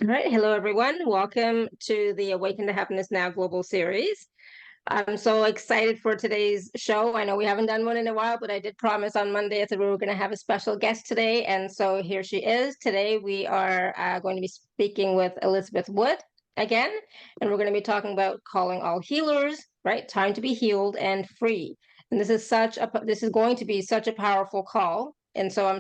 All right. Hello, everyone. Welcome to the Awaken to Happiness Now global series. I'm so excited for today's show. I know we haven't done one in a while, but I did promise on Monday that we were going to have a special guest today. And so here she is. Today, we are going to be speaking with Elizabeth Wood again. And we're going to be talking about calling all healers, right? Time to be healed and free. And this is going to be such a powerful call. And so I'm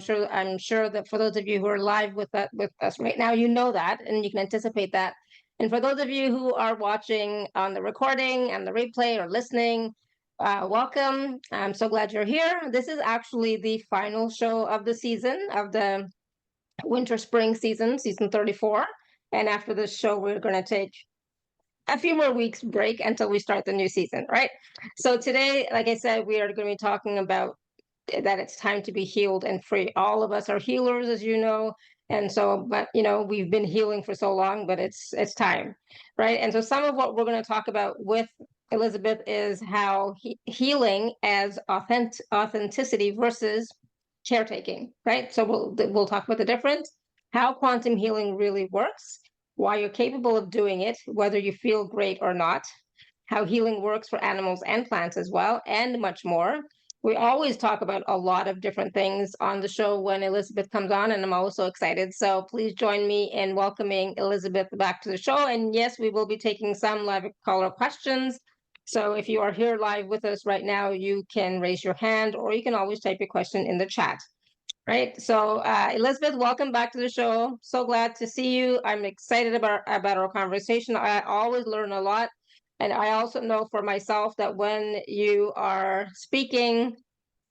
sure that for those of you who are live with us right now, you know that and you can anticipate that. And for those of you who are watching on the recording and the replay or listening, welcome. I'm so glad you're here. This is actually the final show of the season, of the winter spring season, season 34. And after this show, we're going to take a few more weeks break until we start the new season, right? So today, like I said, we are going to be talking about that it's time to be healed and free. All of us are healers, as you know. And so, but we've been healing for so long, but it's time, right? And so some of what we're going to talk about with Elizabeth is how healing as authenticity versus caretaking, right? So we'll talk about the difference, how quantum healing really works, why you're capable of doing it, whether you feel great or not, how healing works for animals and plants as well, and much more. We always talk about a lot of different things on the show when Elizabeth comes on, and I'm always so excited. So please join me in welcoming Elizabeth back to the show. And yes, we will be taking some live caller questions. So if you are here live with us right now, you can raise your hand or you can always type your question in the chat. Right. So, Elizabeth, welcome back to the show. So glad to see you. I'm excited about our conversation. I always learn a lot. And I also know for myself that when you are speaking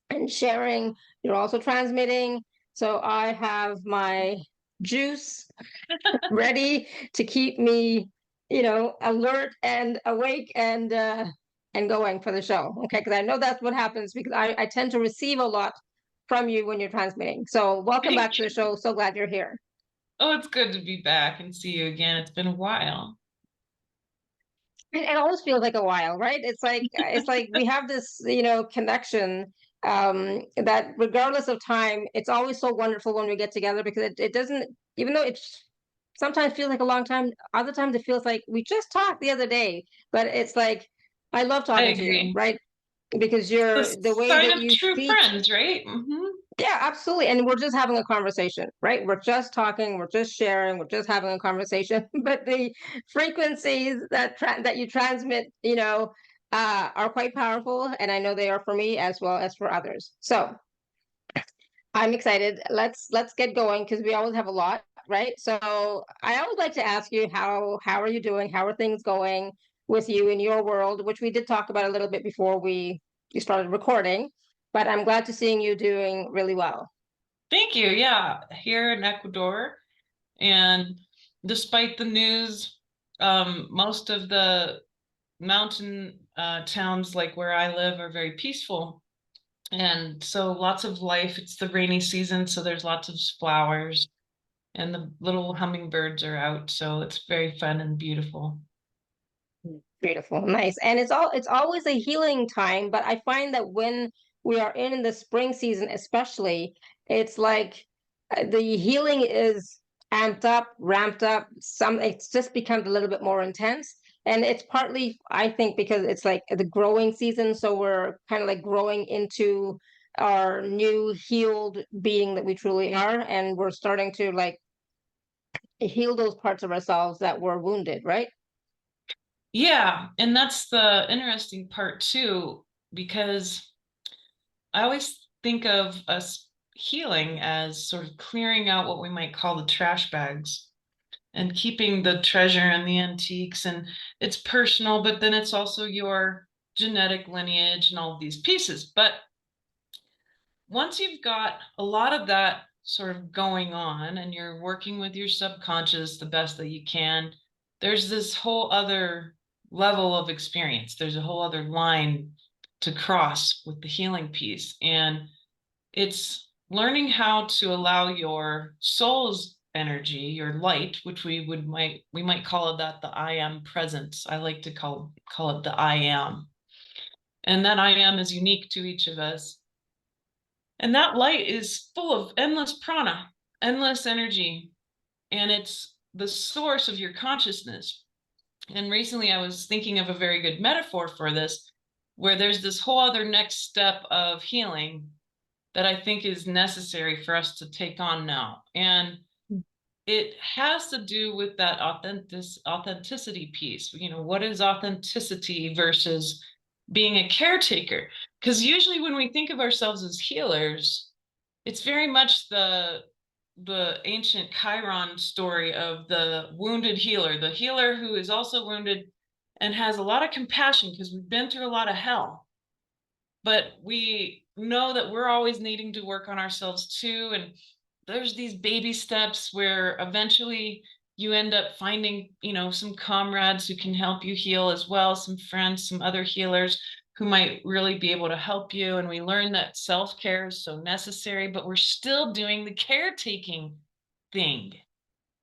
and sharing, you're also transmitting. So I have my juice ready to keep me, alert and awake and going for the show. Okay, because I know that's what happens because I tend to receive a lot from you when you're transmitting. So welcome back Thank to the you. show. So glad you're here. Oh, it's good to be back and see you again. It's been a while. It always feels like a while, right? It's like we have this, connection that regardless of time, it's always so wonderful when we get together because it doesn't, even though it's sometimes feels like a long time, other times it feels like we just talked the other day. But it's like I love I talking to you, agree. right? Because The the way sign that of you true speak. friends, right? Yeah, absolutely. And we're just having a conversation, right? We're just talking, we're just sharing, we're just having a conversation. But the frequencies that you transmit, are quite powerful, and I know they are for me as well as for others. So I'm excited. Let's get going because we always have a lot, right? So I always like to ask you how are you doing? How are things going with you in your world, which we did talk about a little bit before we started recording, but I'm glad to seeing you doing really well. Thank you. Yeah, here in Ecuador, and despite the news, most of the mountain towns like where I live are very peaceful. And so lots of life. It's the rainy season, so there's lots of flowers and the little hummingbirds are out. So it's very fun and beautiful. Beautiful, nice. And it's always a healing time, but I find that when we are in the spring season, especially, it's like the healing is amped up, ramped up. It's just becomes a little bit more intense. And it's partly, I think, because it's like the growing season, so we're kind of like growing into our new healed being that we truly are, and we're starting to like heal those parts of ourselves that were wounded, right? Yeah, and that's the interesting part too, because I always think of us healing as sort of clearing out what we might call the trash bags and keeping the treasure and the antiques. And it's personal, but then it's also your genetic lineage and all of these pieces. But once you've got a lot of that sort of going on and you're working with your subconscious the best that you can, there's this whole other level of experience. There's a whole other line to cross with the healing piece. And it's learning how to allow your soul's energy, your light, which we might call it that the I am presence. I like to call it the I am. And that I am is unique to each of us. And that light is full of endless prana, endless energy. And it's the source of your consciousness. And recently I was thinking of a very good metaphor for this, where there's this whole other next step of healing that I think is necessary for us to take on now. And it has to do with that authenticity piece. You know, what is authenticity versus being a caretaker? Because usually when we think of ourselves as healers, it's very much the ancient Chiron story of the wounded healer, the healer who is also wounded and has a lot of compassion because we've been through a lot of hell. But we know that we're always needing to work on ourselves too. And there's these baby steps where eventually you end up finding, you know, some comrades who can help you heal as well, some friends, some other healers who might really be able to help you. And we learn that self-care is so necessary, but we're still doing the caretaking thing.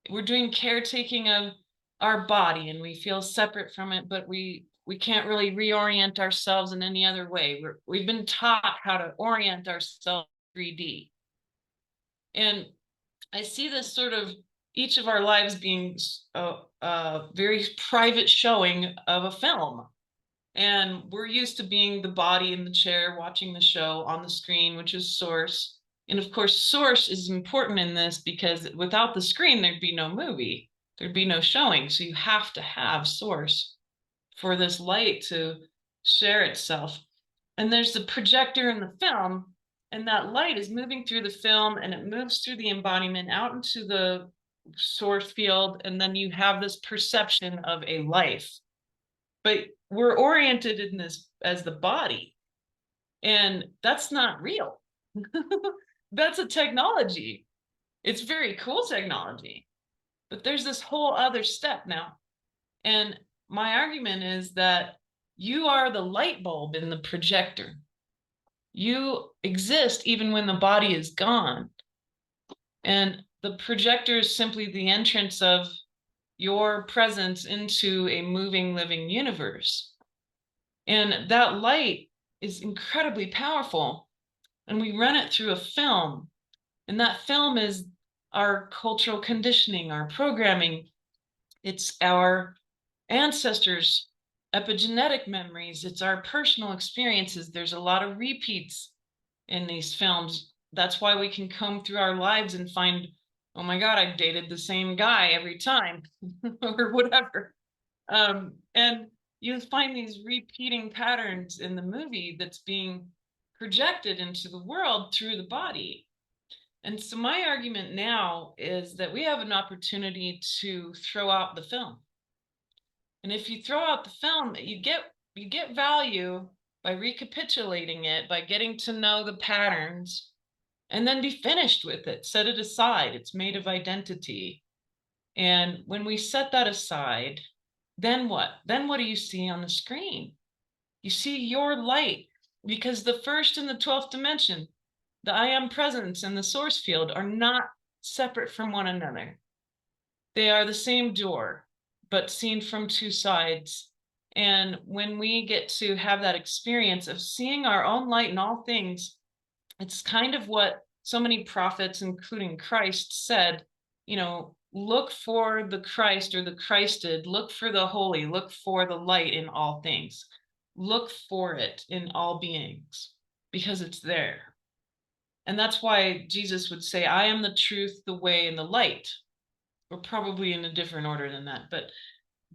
We're doing caretaking of our body and we feel separate from it, but we can't really reorient ourselves in any other way. We've been taught how to orient ourselves 3D. And I see this sort of each of our lives being a very private showing of a film. And we're used to being the body in the chair, watching the show on the screen, which is source. And of course, source is important in this because without the screen, there'd be no movie, there'd be no showing. So you have to have source for this light to share itself. And there's the projector in the film, and that light is moving through the film and it moves through the embodiment out into the source field. And then you have this perception of a life. But we're oriented in this as the body, and that's not real. That's a technology. It's very cool technology, but there's this whole other step now. And my argument is that you are the light bulb in the projector. You exist even when the body is gone. And the projector is simply the entrance of your presence into a moving, living universe. And that light is incredibly powerful. And we run it through a film. And that film is our cultural conditioning, our programming. It's our ancestors' epigenetic memories. It's our personal experiences. There's a lot of repeats in these films. That's why we can comb through our lives and find, oh my God, I've dated the same guy every time or whatever. And you find these repeating patterns in the movie that's being projected into the world through the body. And so my argument now is that we have an opportunity to throw out the film. And if you throw out the film, you get value by recapitulating it, by getting to know the patterns, and then be finished with it. Set it aside. It's made of identity. And when we set that aside, then what? Then what do you see on the screen? You see your light, because the first and the 12th dimension, the I am presence and the source field are not separate from one another. They are the same door, but seen from two sides. And when we get to have that experience of seeing our own light in all things, it's kind of what so many prophets, including Christ, said, you know, look for the Christ or the Christed, look for the holy, look for the light in all things. Look for it in all beings because it's there. And that's why Jesus would say, I am the truth, the way, and the light. Or probably in a different order than that. But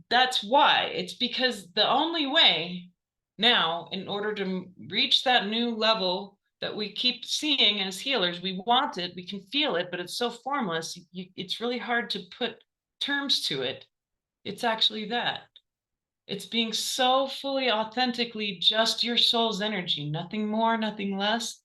that's why. It's because the only way now, in order to reach that new level that we keep seeing as healers, we want it, we can feel it, but it's so formless, it's really hard to put terms to it. It's actually that. It's being so fully authentically just your soul's energy, nothing more, nothing less,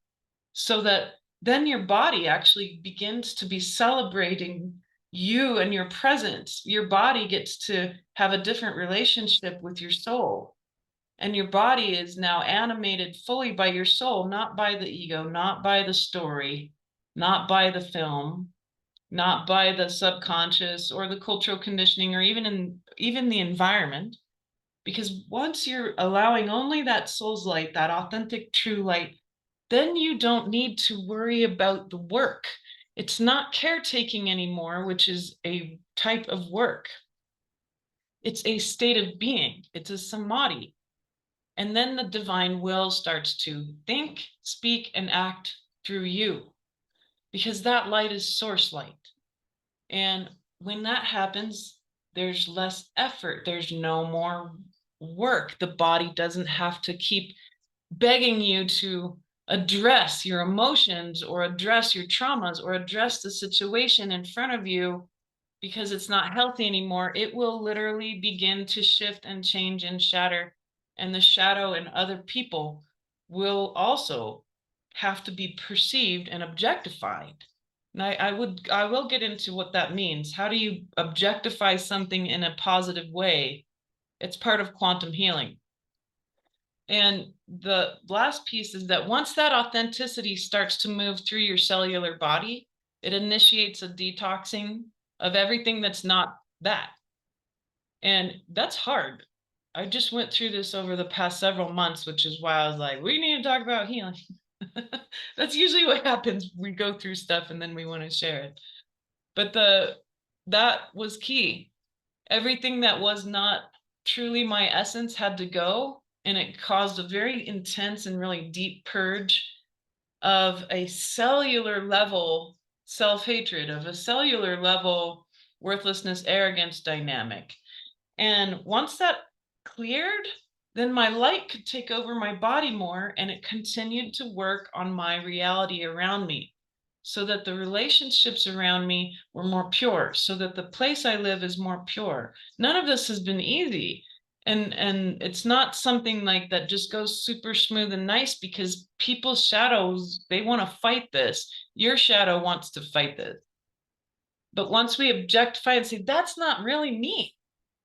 so that then your body actually begins to be celebrating you and your presence. Your body gets to have a different relationship with your soul. And your body is now animated fully by your soul, not by the ego, not by the story, not by the film, not by the subconscious or the cultural conditioning or even the environment. Because once you're allowing only that soul's light, that authentic true light, then you don't need to worry about the work. It's not caretaking anymore, which is a type of work. It's a state of being. It's a samadhi. And then the divine will starts to think, speak, and act through you, because that light is source light. And when that happens, there's less effort. There's no more work. The body doesn't have to keep begging you to address your emotions or address your traumas or address the situation in front of you because it's not healthy anymore. It will literally begin to shift and change and shatter. And the shadow and other people will also have to be perceived and objectified. And I will get into what that means. How do you objectify something in a positive way? It's part of quantum healing. And the last piece is that once that authenticity starts to move through your cellular body, it initiates a detoxing of everything that's not that. And that's hard. I just went through this over the past several months, which is why I was like, we need to talk about healing. That's usually what happens. We go through stuff and then we want to share it. But that was key. Everything that was not truly my essence had to go, and it caused a very intense and really deep purge of a cellular level self-hatred, of a cellular level worthlessness, arrogance dynamic. And once that cleared, then my light could take over my body more, and it continued to work on my reality around me, so that the relationships around me were more pure, so that the place I live is more pure. None of this has been easy. And it's not something like that just goes super smooth and nice, because people's shadows, they want to fight this. Your shadow wants to fight this. But once we objectify and say, that's not really me.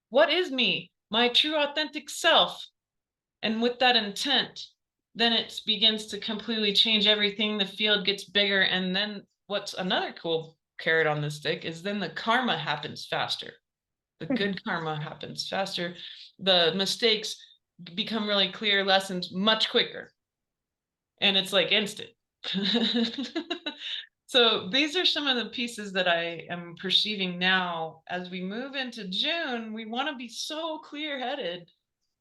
What is me? My true authentic self. And with that intent, then it begins to completely change everything. The field gets bigger. And then what's another cool carrot on the stick is then the karma happens faster. The good karma happens faster. The mistakes become really clear lessons much quicker. And it's like instant. So these are some of the pieces that I am perceiving now. As we move into June, we want to be so clear-headed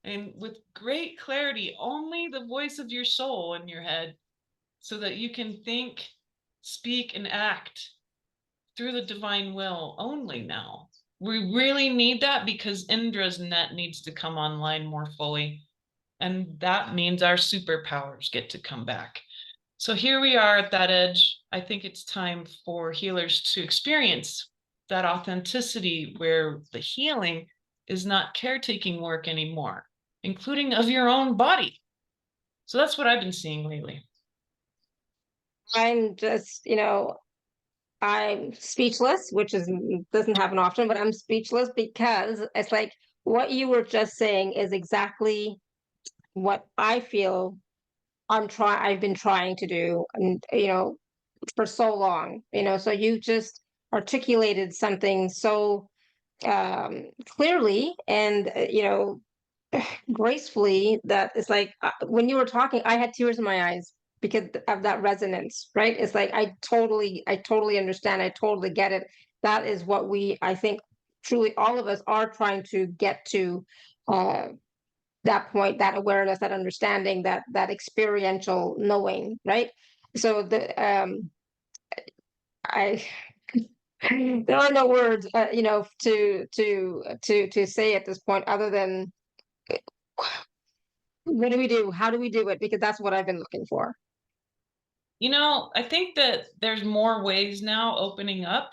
and with great clarity, only the voice of your soul in your head, so that you can think, speak, and act through the divine will only now. We really need that because Indra's net needs to come online more fully. And that means our superpowers get to come back. So here we are at that edge. I think it's time for healers to experience that authenticity where the healing is not caretaking work anymore, including of your own body. So that's what I've been seeing lately. I'm just, I'm speechless, which is doesn't happen often, but I'm speechless because it's like what you were just saying is exactly what I feel I've been trying to do, and for so long, so you just articulated something so clearly and gracefully that it's like when you were talking, I had tears in my eyes because of that resonance, right? It's like I totally understand, I totally get it. That is what I think truly all of us are trying to get to, uh that point, that awareness, that understanding, that experiential knowing, right? So I there are no words, to say at this point other than what do we do? How do we do it? Because that's what I've been looking for. I think that there's more ways now opening up.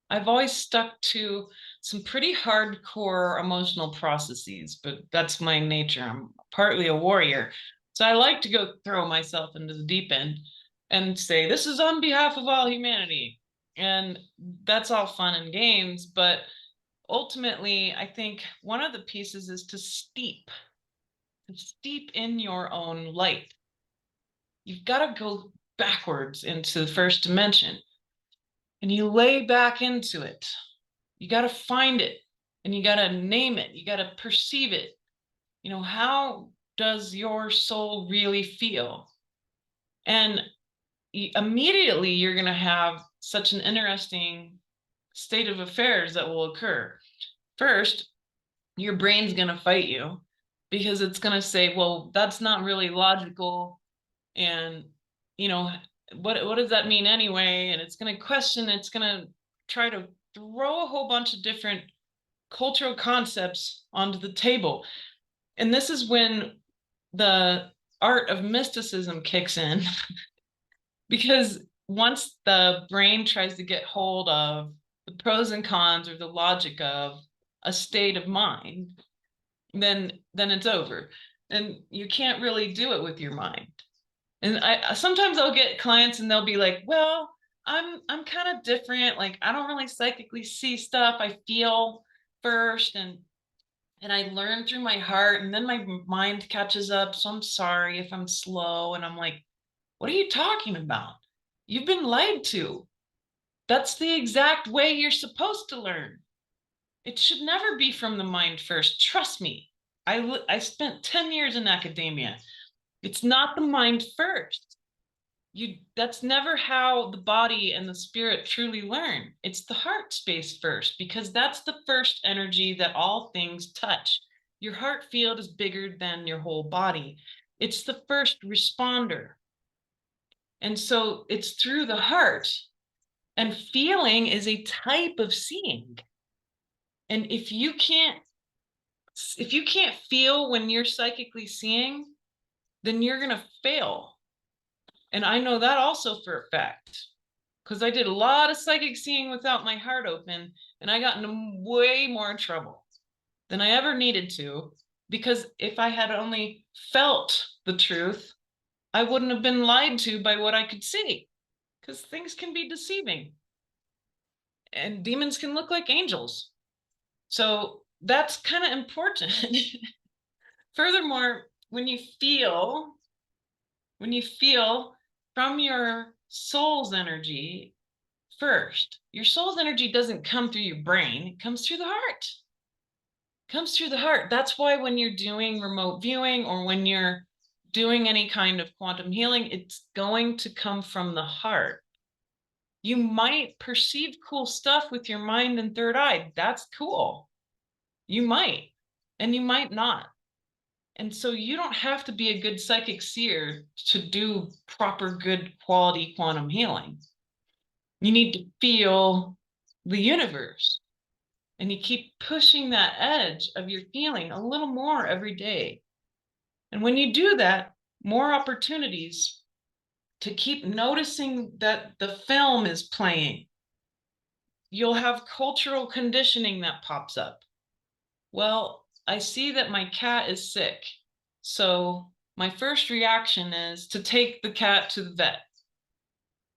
I've always stuck to some pretty hardcore emotional processes, but that's my nature. I'm partly a warrior. So I like to go throw myself into the deep end and say, this is on behalf of all humanity. And that's all fun and games. But ultimately, I think one of the pieces is to steep in your own light. You've got to go backwards into the first dimension and you lay back into it. You got to find it and you got to name it. You got to perceive it. How does your soul really feel? And immediately you're going to have such an interesting state of affairs that will occur. First, your brain's going to fight you because it's going to say, well, that's not really logical. And, you know, what does that mean anyway? And it's going to question, it's going to try to throw a whole bunch of different cultural concepts onto the table. And this is when the art of mysticism kicks in because once the brain tries to get hold of the pros and cons or the logic of a state of mind, then it's over. And you can't really do it with your mind. And I sometimes I'll get clients and they'll be like, well, I'm kind of different. Like, I don't really psychically see stuff. I feel first and I learn through my heart, and then my mind catches up. So I'm sorry if I'm slow. And I'm like, what are you talking about? You've been lied to. That's the exact way you're supposed to learn. It should never be from the mind first. Trust me. I spent 10 years in academia. It's not the mind first. That's never how the body and the spirit truly learn. It's the heart space first, because that's the first energy that all things touch. Your heart field is bigger than your whole body. It's the first responder. And so it's through the heart, and feeling is a type of seeing. And if you can't feel when you're psychically seeing, then you're going to fail. And I know that also for a fact, because I did a lot of psychic seeing without my heart open, and I got into way more trouble than I ever needed to, because if I had only felt the truth, I wouldn't have been lied to by what I could see, because things can be deceiving and demons can look like angels. So that's kind of important. Furthermore, when you feel from your soul's energy first, your soul's energy doesn't come through your brain, it comes through the heart. It comes through the heart. That's why when you're doing remote viewing or when you're doing any kind of quantum healing, it's going to come from the heart. You might perceive cool stuff with your mind and third eye. That's cool. You might, and you might not. And so you don't have to be a good psychic seer to do proper, good quality quantum healing. You need to feel the universe, and you keep pushing that edge of your feeling a little more every day. And when you do that, more opportunities to keep noticing that the film is playing. You'll have cultural conditioning that pops up. Well, I see that my cat is sick. So my first reaction is to take the cat to the vet.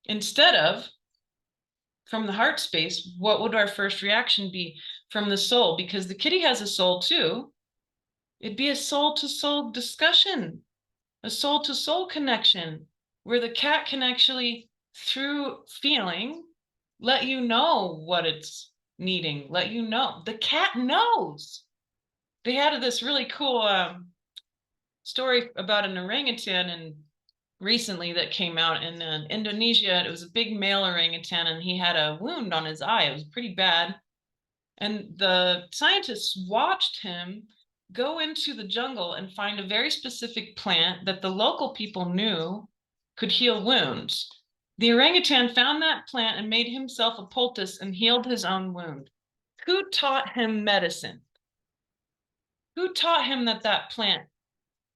Instead of, from the heart space, what would our first reaction be from the soul? Because the kitty has a soul too. It'd be a soul-to-soul discussion, a soul-to-soul connection, where the cat can actually, through feeling, let you know what it's needing, let you know. The cat knows. They had this really cool story about an orangutan and recently that came out in Indonesia. It was a big male orangutan, and he had a wound on his eye. It was pretty bad. And the scientists watched him go into the jungle and find a very specific plant that the local people knew could heal wounds. The orangutan found that plant and made himself a poultice and healed his own wound. Who taught him medicine? Who taught him that that plant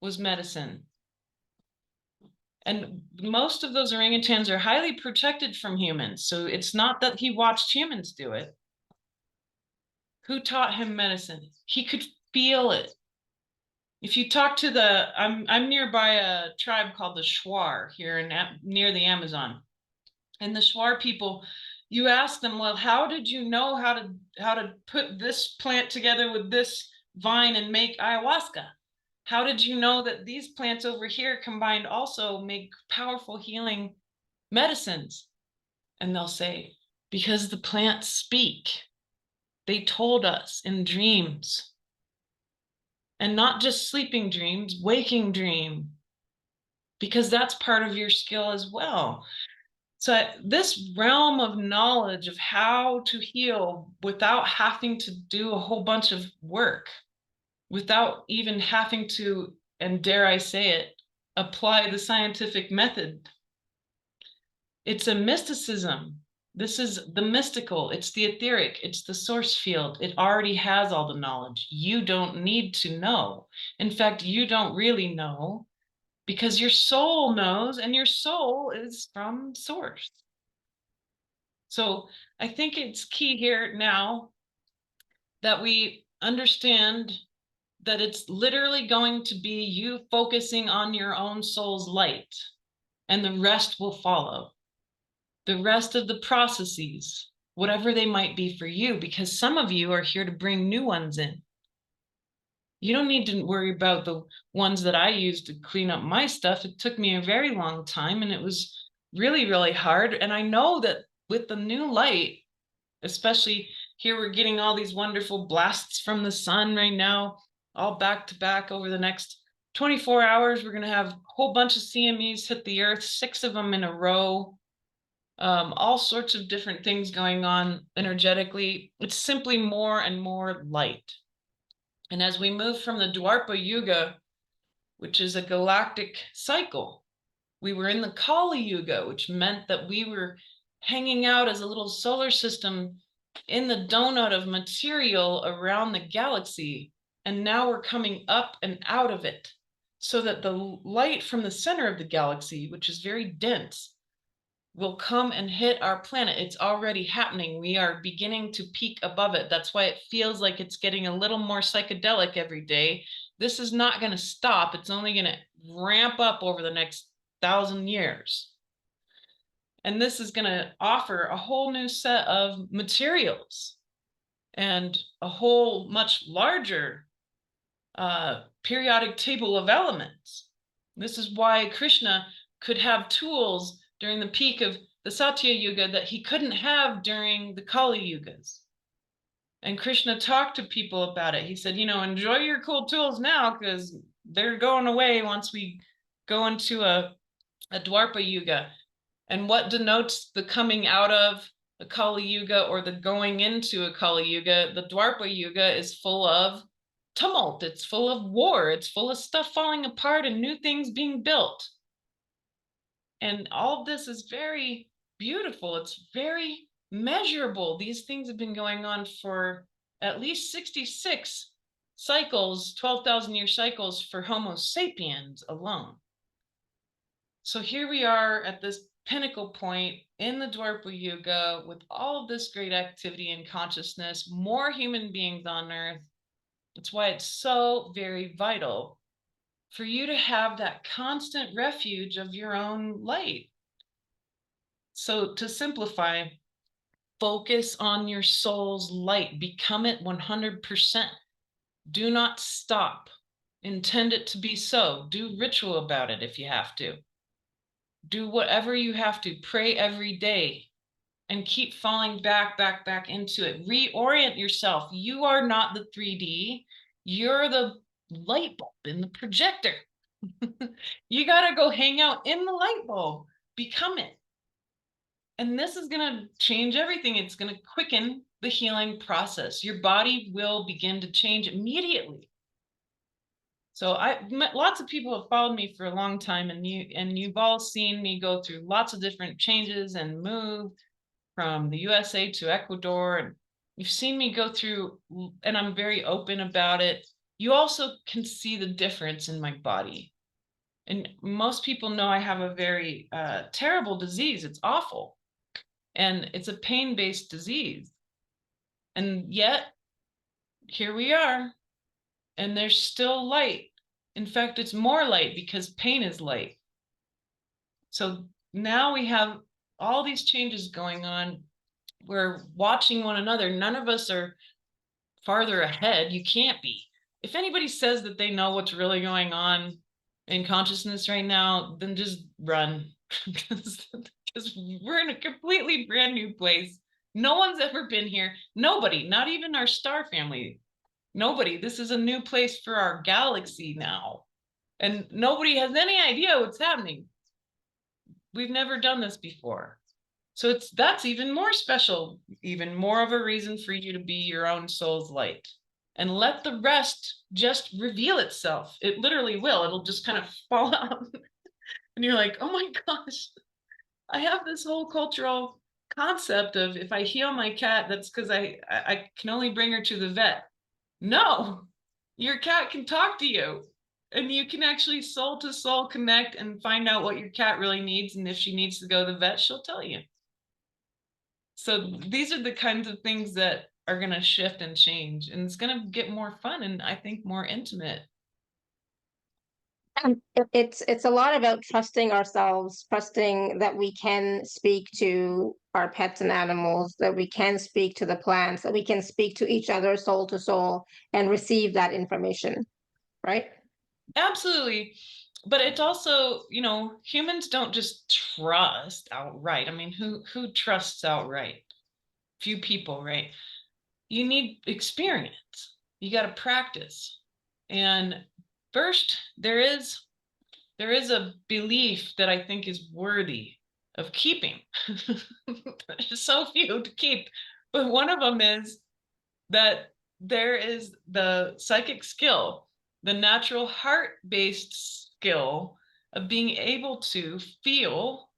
was medicine? And most of those orangutans are highly protected from humans. So it's not that he watched humans do it. Who taught him medicine? He could feel it. If you talk to I'm nearby a tribe called the Shuar here near the Amazon. And the Shuar people, you ask them, well, how did you know how to put this plant together with this vine and make ayahuasca? How did you know that these plants over here combined also make powerful healing medicines? And they'll say, because the plants speak. They told us in dreams. And not just sleeping dreams, waking dream. Because that's part of your skill as well. So this realm of knowledge of how to heal without having to do a whole bunch of work, without even having to, and dare I say it, apply the scientific method. It's a mysticism. This is the mystical, it's the etheric, it's the source field. It already has all the knowledge. You don't need to know. In fact, you don't really know, because your soul knows, and your soul is from source. So I think it's key here now that we understand that it's literally going to be you focusing on your own soul's light, and the rest will follow. The rest of the processes, whatever they might be for you, because some of you are here to bring new ones in. You don't need to worry about the ones that I used to clean up my stuff. It took me a very long time, and it was really, really hard. And I know that with the new light, especially here, we're getting all these wonderful blasts from the sun right now, all back to back over the next 24 hours. We're going to have a whole bunch of CMEs hit the earth, 6 of them in a row. All sorts of different things going on energetically. It's simply more and more light. And as we move from the Dwarpa Yuga, which is a galactic cycle, we were in the Kali Yuga, which meant that we were hanging out as a little solar system in the donut of material around the galaxy. And now we're coming up and out of it, so that the light from the center of the galaxy, which is very dense, will come and hit our planet. It's already happening. We are beginning to peak above it. That's why it feels like it's getting a little more psychedelic every day. This is not going to stop. It's only going to ramp up over the next 1,000 years. And this is going to offer a whole new set of materials and a whole much larger periodic table of elements. This is why Krishna could have tools during the peak of the Satya Yuga that he couldn't have during the Kali Yugas. And Krishna talked to people about it. He said, you know, enjoy your cool tools now, because they're going away once we go into a Dwarpa Yuga. And what denotes the coming out of a Kali Yuga or the going into a Kali Yuga? The Dwarpa Yuga is full of tumult. It's full of war. It's full of stuff falling apart and new things being built. And all of this is very beautiful. It's very measurable. These things have been going on for at least 66 cycles, 12,000-year cycles for Homo sapiens alone. So here we are at this pinnacle point in the Dwarpa Yuga with all of this great activity and consciousness, more human beings on Earth. That's why it's so very vital for you to have that constant refuge of your own light. So to simplify, focus on your soul's light, become it 100%. Do not stop. Intend it to be so. Do ritual about it if you have to. Do whatever you have to. Pray every day and keep falling back into it. Reorient yourself. You are not the 3D. You're the light bulb in the projector. You got to go hang out in the light bulb. Become it. And this is going to change everything. It's going to quicken the healing process. Your body will begin to change immediately. So lots of people have followed me for a long time, and you've all seen me go through lots of different changes and move from the USA to Ecuador. And you've seen me go through, and I'm very open about it. You also can see the difference in my body. And most people know I have a very terrible disease. It's awful. And it's a pain-based disease. And yet, here we are. And there's still light. In fact, it's more light because pain is light. So now we have all these changes going on. We're watching one another. None of us are farther ahead. You can't be. If anybody says that they know what's really going on in consciousness right now, then just run. Because we're in a completely brand new place. No one's ever been here. Nobody, not even our star family. Nobody. This is a new place for our galaxy now. And nobody has any idea what's happening. We've never done this before. So that's even more special, even more of a reason for you to be your own soul's light. And let the rest just reveal itself. It literally will. It'll just kind of fall out. And you're like, oh my gosh, I have this whole cultural concept of if I heal my cat, that's because I can only bring her to the vet. No, your cat can talk to you, and you can actually soul to soul connect and find out what your cat really needs. And if she needs to go to the vet, she'll tell you. So these are the kinds of things that are going to shift and change, and it's going to get more fun and I think more intimate. It's a lot about trusting ourselves, trusting that we can speak to our pets and animals, that we can speak to the plants, that we can speak to each other soul to soul and receive that information, right? Absolutely. But it's also, humans don't just trust outright. I mean, who trusts outright? Few people, right? You need experience. You got to practice. And first, there is a belief that I think is worthy of keeping. There's so few to keep, but one of them is that there is the psychic skill, the natural heart-based skill of being able to feel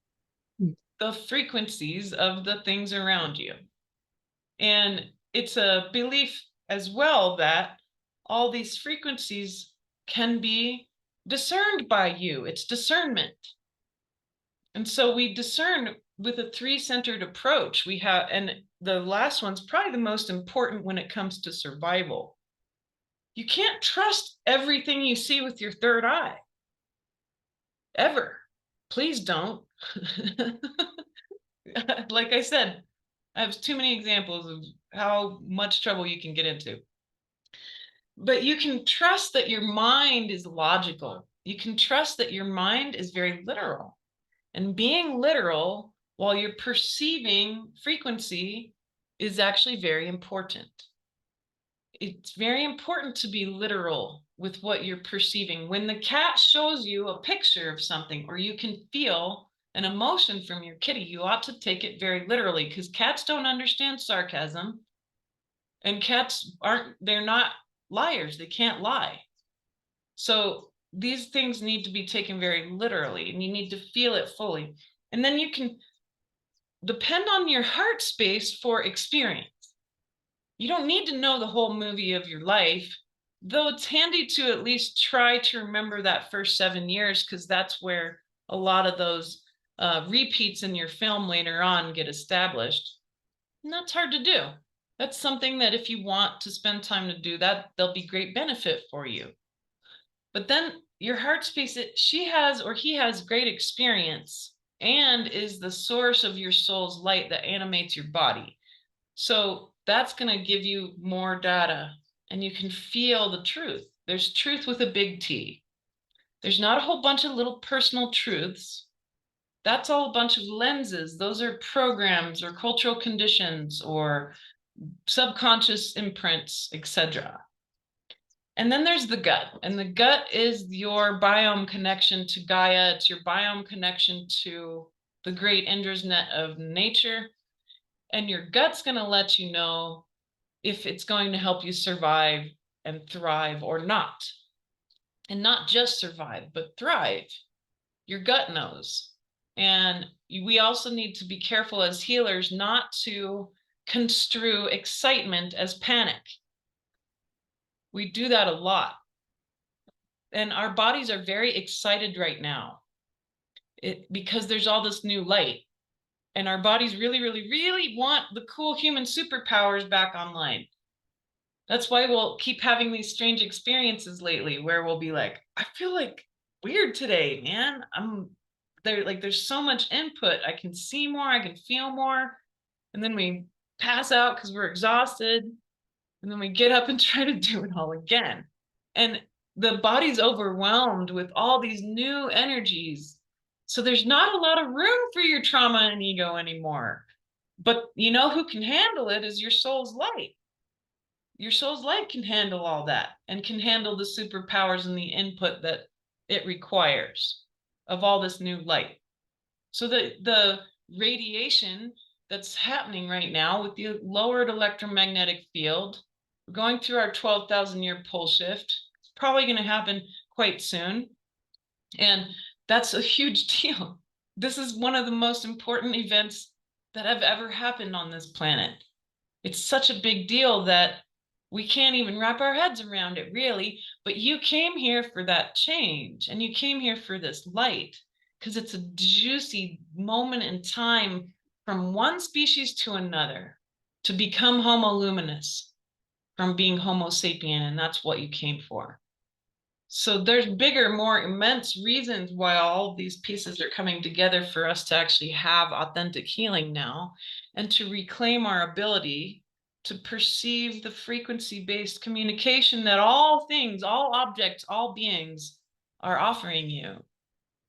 the frequencies of the things around you. And it's a belief as well that all these frequencies can be discerned by you. It's discernment. And so we discern with a three-centered approach. We have, and the last one's probably the most important when it comes to survival. You can't trust everything you see with your third eye. Ever. Please don't. Like I said, I have too many examples of how much trouble you can get into. But you can trust that your mind is logical. You can trust that your mind is very literal. And being literal while you're perceiving frequency is actually very important. It's very important to be literal with what you're perceiving. When the cat shows you a picture of something, or you can feel an emotion from your kitty, you ought to take it very literally, because cats don't understand sarcasm. And cats they're not liars. They can't lie. So these things need to be taken very literally, and you need to feel it fully. And then you can depend on your heart space for experience. You don't need to know the whole movie of your life, though it's handy to at least try to remember that first 7 years, because that's where a lot of those repeats in your film later on get established. And that's hard to do. That's something that if you want to spend time to do that, there'll be great benefit for you. But then your heart space, she has or he has great experience and is the source of your soul's light that animates your body. So that's going to give you more data, and you can feel the truth. There's truth with a big T. There's not a whole bunch of little personal truths. That's all a bunch of lenses. Those are programs or cultural conditions or subconscious imprints, etc. And then there's the gut, and the gut is your biome connection to Gaia. It's your biome connection to the great Indra's net of nature. And your gut's going to let you know if it's going to help you survive and thrive or not. And not just survive, but thrive. Your gut knows. And we also need to be careful as healers not to construe excitement as panic. We do that a lot. And our bodies are very excited right now because there's all this new light. And our bodies really, really, really want the cool human superpowers back online. That's why we'll keep having these strange experiences lately where we'll be like, I feel like weird today, man. There's so much input. I can see more, I can feel more. And then we pass out because we're exhausted. And then we get up and try to do it all again. And the body's overwhelmed with all these new energies. So there's not a lot of room for your trauma and ego anymore. But you know who can handle it is your soul's light. Your soul's light can handle all that and can handle the superpowers and the input that it requires of all this new light. So the radiation that's happening right now with the lowered electromagnetic field. We're going through our 12,000 year pole shift. It's probably going to happen quite soon. And that's a huge deal. This is one of the most important events that have ever happened on this planet. It's such a big deal that we can't even wrap our heads around it, really. But you came here for that change, and you came here for this light, because it's a juicy moment in time from one species to another to become Homo luminous from being Homo sapien, and that's what you came for. So there's bigger, more immense reasons why all of these pieces are coming together for us to actually have authentic healing now, and to reclaim our ability to perceive the frequency-based communication that all things, all objects, all beings are offering you,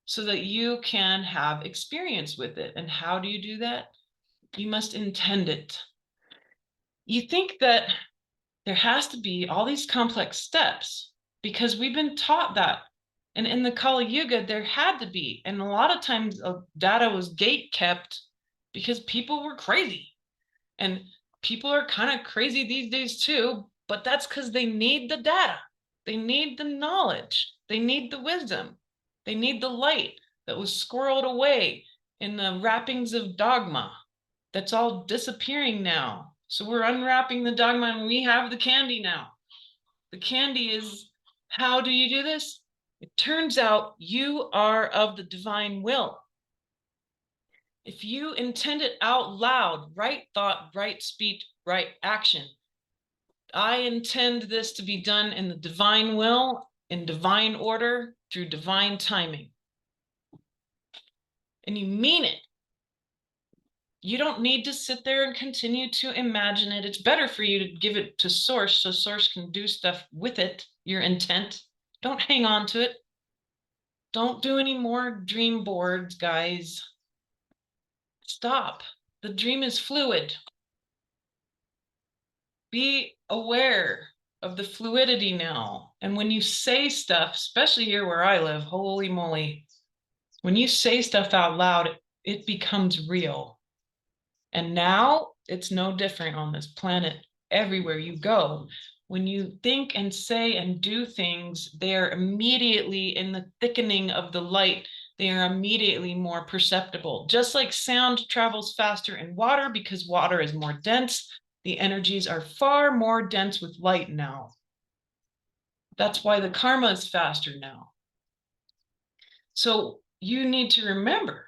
so that you can have experience with it. And how do you do that? You must intend it. You think that there has to be all these complex steps because we've been taught that. And in the Kali Yuga, there had to be. And a lot of times data was gate kept because people were crazy. And people are kind of crazy these days too, but that's because they need the data. They need the knowledge. They need the wisdom. They need the light that was squirreled away in the wrappings of dogma. That's all disappearing now. So we're unwrapping the dogma and we have the candy now. The candy is, how do you do this? It turns out you are of the divine will. If you intend it out loud, right thought, right speech, right action. I intend this to be done in the divine will, in divine order, through divine timing. And you mean it. You don't need to sit there and continue to imagine it. It's better for you to give it to source so source can do stuff with it, your intent. Don't hang on to it. Don't do any more dream boards, guys. Stop. The dream is fluid. Be aware of the fluidity now. And when you say stuff, especially here where I live, holy moly, when you say stuff out loud, it becomes real. And now it's no different on this planet. Everywhere you go, when you think and say and do things, they are immediately in the thickening of the light. They are immediately more perceptible. Just like sound travels faster in water because water is more dense, the energies are far more dense with light now. That's why the karma is faster now. So you need to remember,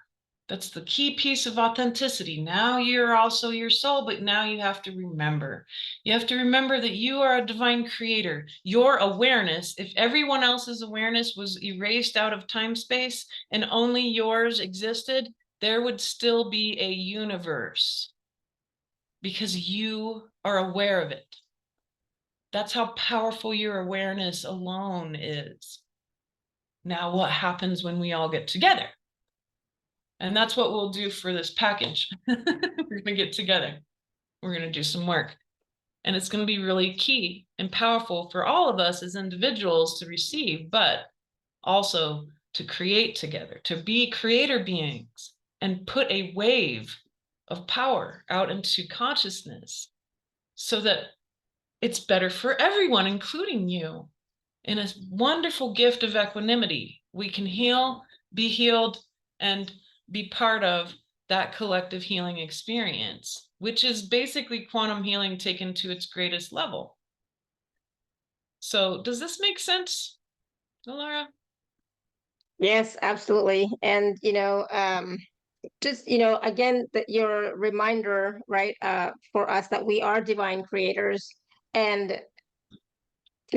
that's the key piece of authenticity. Now you're also your soul, but now you have to remember. You have to remember that you are a divine creator. Your awareness, if everyone else's awareness was erased out of time space and only yours existed, there would still be a universe because you are aware of it. That's how powerful your awareness alone is. Now, what happens when we all get together? And that's what we'll do for this package. We're going to get together. We're going to do some work. And it's going to be really key and powerful for all of us as individuals to receive, but also to create together, to be creator beings and put a wave of power out into consciousness so that it's better for everyone, including you. In a wonderful gift of equanimity, we can heal, be healed, and be part of that collective healing experience, which is basically quantum healing taken to its greatest level. So does this make sense, Laura? Yes, absolutely. And, just, again, that your reminder, right, for us that we are divine creators and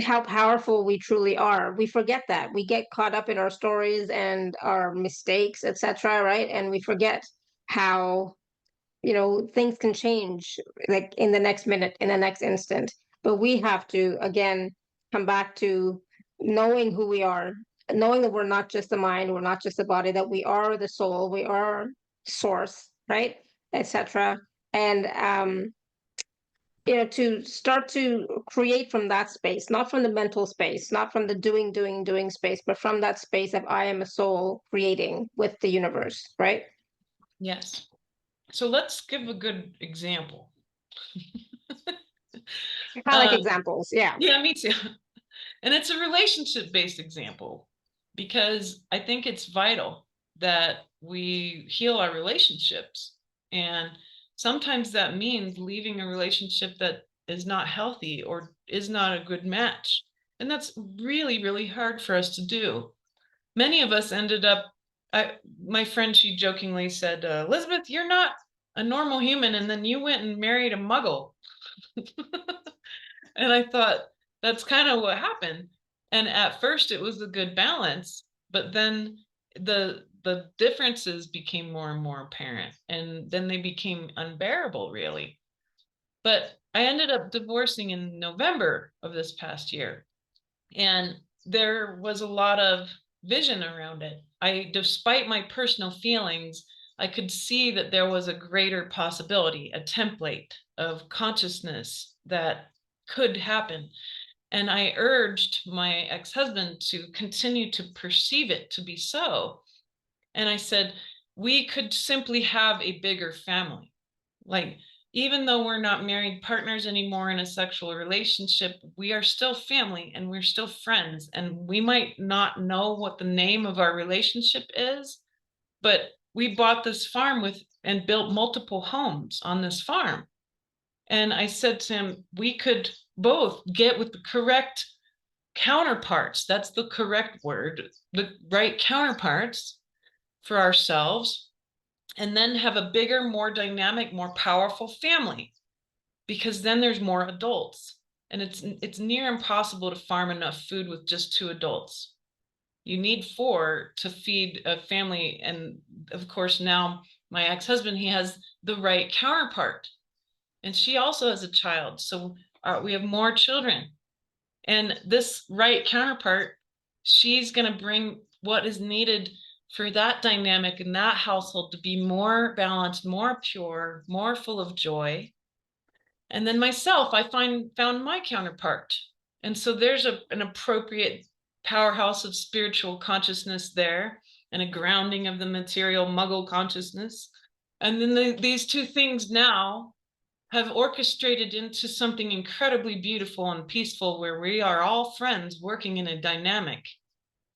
how powerful we truly are. We forget that. We get caught up in our stories and our mistakes, etc., right? And we forget how, things can change like in the next minute, in the next instant. But we have to, again, come back to knowing who we are, knowing that we're not just the mind, we're not just the body, that we are the soul, we are source, right? Etc. And to start to create from that space, not from the mental space, not from the doing space, but from that space of I am a soul creating with the universe, right? Yes. So let's give a good example. I like Uh, examples. Yeah. yeah, me too. And it's a relationship-based example because I think it's vital that we heal our relationships. And sometimes that means leaving a relationship that is not healthy or is not a good match. And that's really, really hard for us to do. Many of us ended up, my friend, she jokingly said, Elizabeth, you're not a normal human. And then you went and married a muggle. And I thought, that's kind of what happened. And at first it was a good balance, but then the differences became more and more apparent, and then they became unbearable, really. But I ended up divorcing in November of this past year, and there was a lot of vision around it. Despite my personal feelings, I could see that there was a greater possibility, a template of consciousness that could happen. And I urged my ex-husband to continue to perceive it to be so. And I said, we could simply have a bigger family. Like, even though we're not married partners anymore in a sexual relationship, we are still family and we're still friends. And we might not know what the name of our relationship is, but we bought this farm with and built multiple homes on this farm. And I said to him, we could both get with the correct counterparts. That's the correct word, the right counterparts for ourselves, and then have a bigger, more dynamic, more powerful family, because then there's more adults. And it's near impossible to farm enough food with just 2 adults. You need 4 to feed a family. And of course, now my ex-husband, he has the right counterpart. And she also has a child. So we have more children. And this right counterpart, she's going to bring what is needed for that dynamic in that household to be more balanced, more pure, more full of joy. And then myself, I found my counterpart. And so there's an appropriate powerhouse of spiritual consciousness there, and a grounding of the material muggle consciousness. And then these 2 things now have orchestrated into something incredibly beautiful and peaceful, where we are all friends working in a dynamic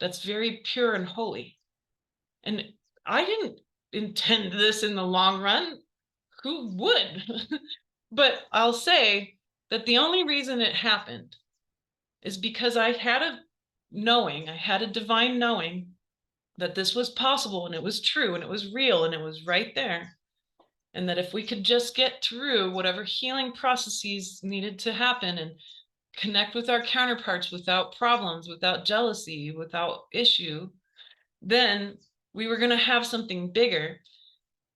that's very pure and holy. And I didn't intend this in the long run. Who would? But I'll say that the only reason it happened is because I had a divine knowing that this was possible, and it was true, and it was real, and it was right there. And that if we could just get through whatever healing processes needed to happen and connect with our counterparts without problems, without jealousy, without issue, then we were going to have something bigger.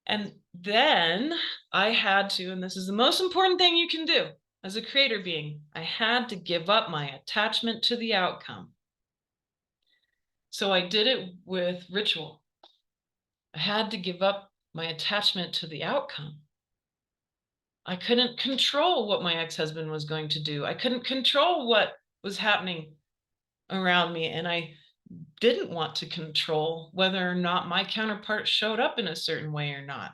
And then I had to, and this is the most important thing you can do as a creator being, I had to give up my attachment to the outcome. So I did it with ritual. I had to give up my attachment to the outcome. I couldn't control what my ex-husband was going to do. I couldn't control what was happening around me. And I didn't want to control whether or not my counterpart showed up in a certain way or not.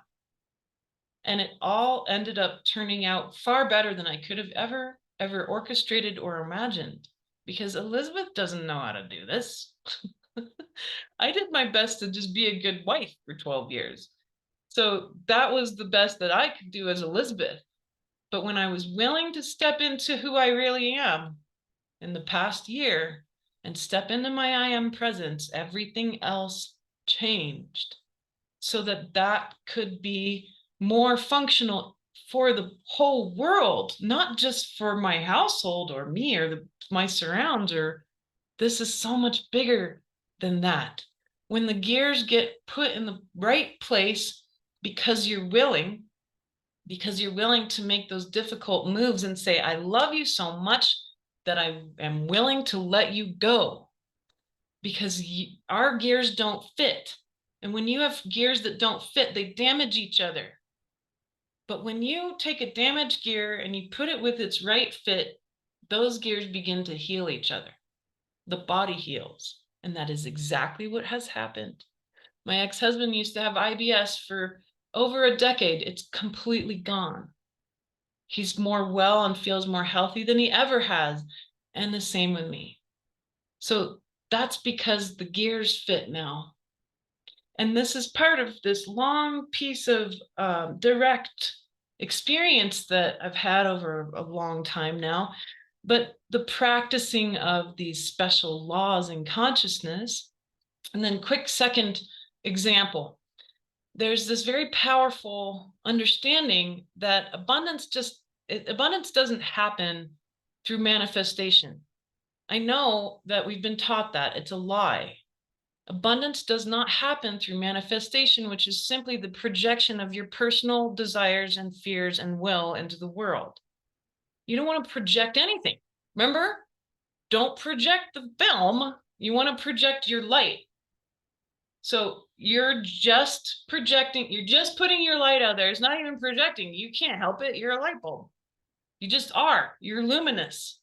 And it all ended up turning out far better than I could have ever orchestrated or imagined, because Elizabeth doesn't know how to do this. I did my best to just be a good wife for 12 years. So that was the best that I could do as Elizabeth. But when I was willing to step into who I really am in the past year and step into my I am presence, everything else changed, so that that could be more functional for the whole world, not just for my household or me or my surrounds. Or this is so much bigger than that. When the gears get put in the right place, because you're willing, to make those difficult moves and say, I love you so much that I am willing to let you go, because our gears don't fit. And when you have gears that don't fit, they damage each other. But when you take a damaged gear and you put it with its right fit, those gears begin to heal each other. The body heals. And that is exactly what has happened. My ex-husband used to have IBS for over a decade, it's completely gone. He's more well and feels more healthy than he ever has. And the same with me. So that's because the gears fit now. And this is part of this long piece of direct experience that I've had over a long time now. But the practicing of these special laws in consciousness, and then quick second example. There's this very powerful understanding that abundance doesn't happen through manifestation. I know that we've been taught that it's a lie. Abundance does not happen through manifestation, which is simply the projection of your personal desires and fears and will into the world. You don't want to project anything. Remember, don't project the film. You want to project your light. So you're just projecting, you're just putting your light out there. It's not even projecting. You can't help it. You're a light bulb. You just are. You're luminous.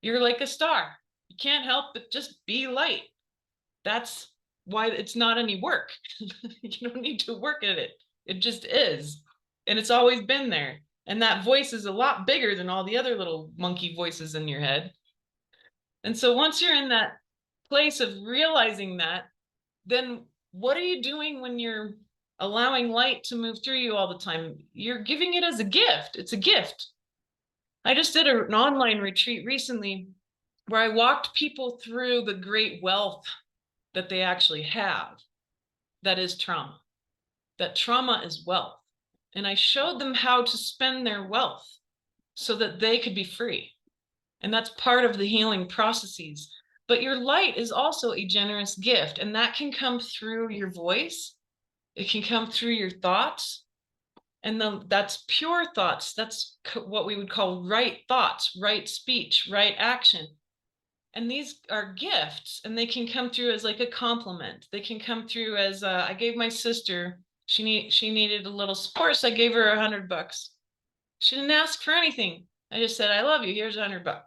You're like a star. You can't help but just be light. That's why it's not any work. You don't need to work at it. It just is. And it's always been there. And that voice is a lot bigger than all the other little monkey voices in your head. And so once you're in that place of realizing that, then what are you doing when you're allowing light to move through you all the time? You're giving it as a gift. It's a gift. I just did an online retreat recently where I walked people through the great wealth that they actually have. That is trauma. That trauma is wealth. And I showed them how to spend their wealth so that they could be free. And that's part of the healing processes. But your light is also a generous gift, and that can come through your voice. It can come through your thoughts. And that's pure thoughts. That's what we would call right thoughts, right speech, right action. And these are gifts, and they can come through as like a compliment. They can come through as I gave my sister, she needed a little support, so I gave her $100. She didn't ask for anything. I just said, I love you. Here's $100.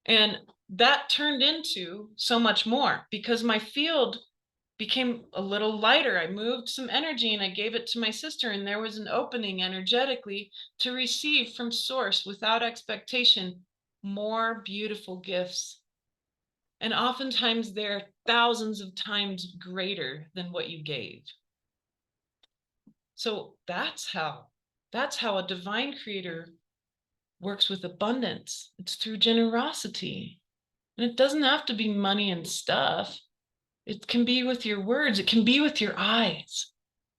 And that turned into so much more because my field became a little lighter. I moved some energy and I gave it to my sister, and there was an opening energetically to receive from source without expectation more beautiful gifts. And oftentimes they're thousands of times greater than what you gave. So that's how a divine creator works with abundance. It's through generosity. And it doesn't have to be money and stuff. It can be with your words. It can be with your eyes.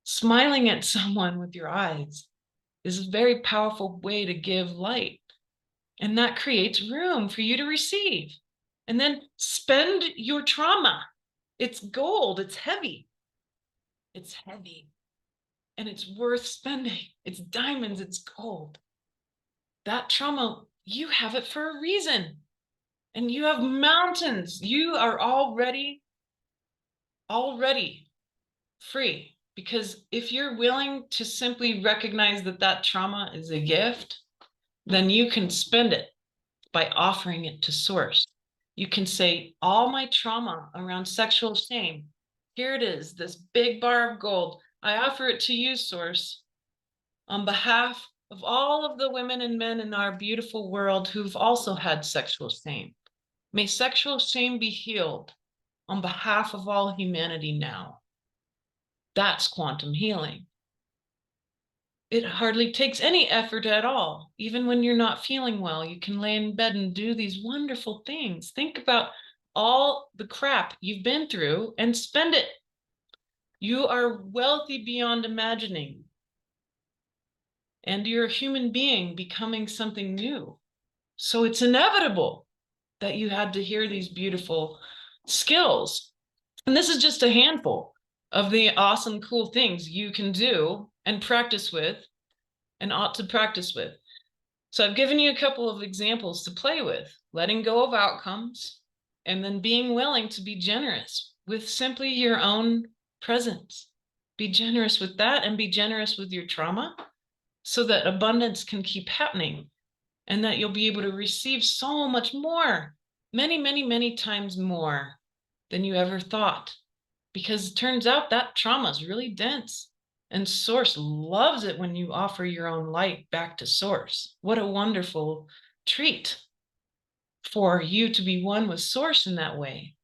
Smiling at someone with your eyes is a very powerful way to give light. And that creates room for you to receive. And then spend your trauma. It's gold. It's heavy. It's heavy. And it's worth spending. It's diamonds. It's gold. That trauma, you have it for a reason. And you have mountains. You are already free. Because if you're willing to simply recognize that that trauma is a gift, then you can spend it by offering it to source. You can say, all my trauma around sexual shame, here it is, this big bar of gold. I offer it to you, source, on behalf of all of the women and men in our beautiful world who've also had sexual shame. May sexual shame be healed on behalf of all humanity now. That's quantum healing. It hardly takes any effort at all. Even when you're not feeling well, you can lay in bed and do these wonderful things. Think about all the crap you've been through and spend it. You are wealthy beyond imagining. And you're a human being becoming something new. So it's inevitable that you had to hear these beautiful skills. And this is just a handful of the awesome, cool things you can do and practice with and ought to practice with. So I've given you a couple of examples to play with, letting go of outcomes, and then being willing to be generous with simply your own presence. Be generous with that and be generous with your trauma so that abundance can keep happening and that you'll be able to receive so much more, many, many, many times more than you ever thought. Because it turns out that trauma is really dense And source loves it when you offer your own light back to source. What a wonderful treat for you to be one with source in that way.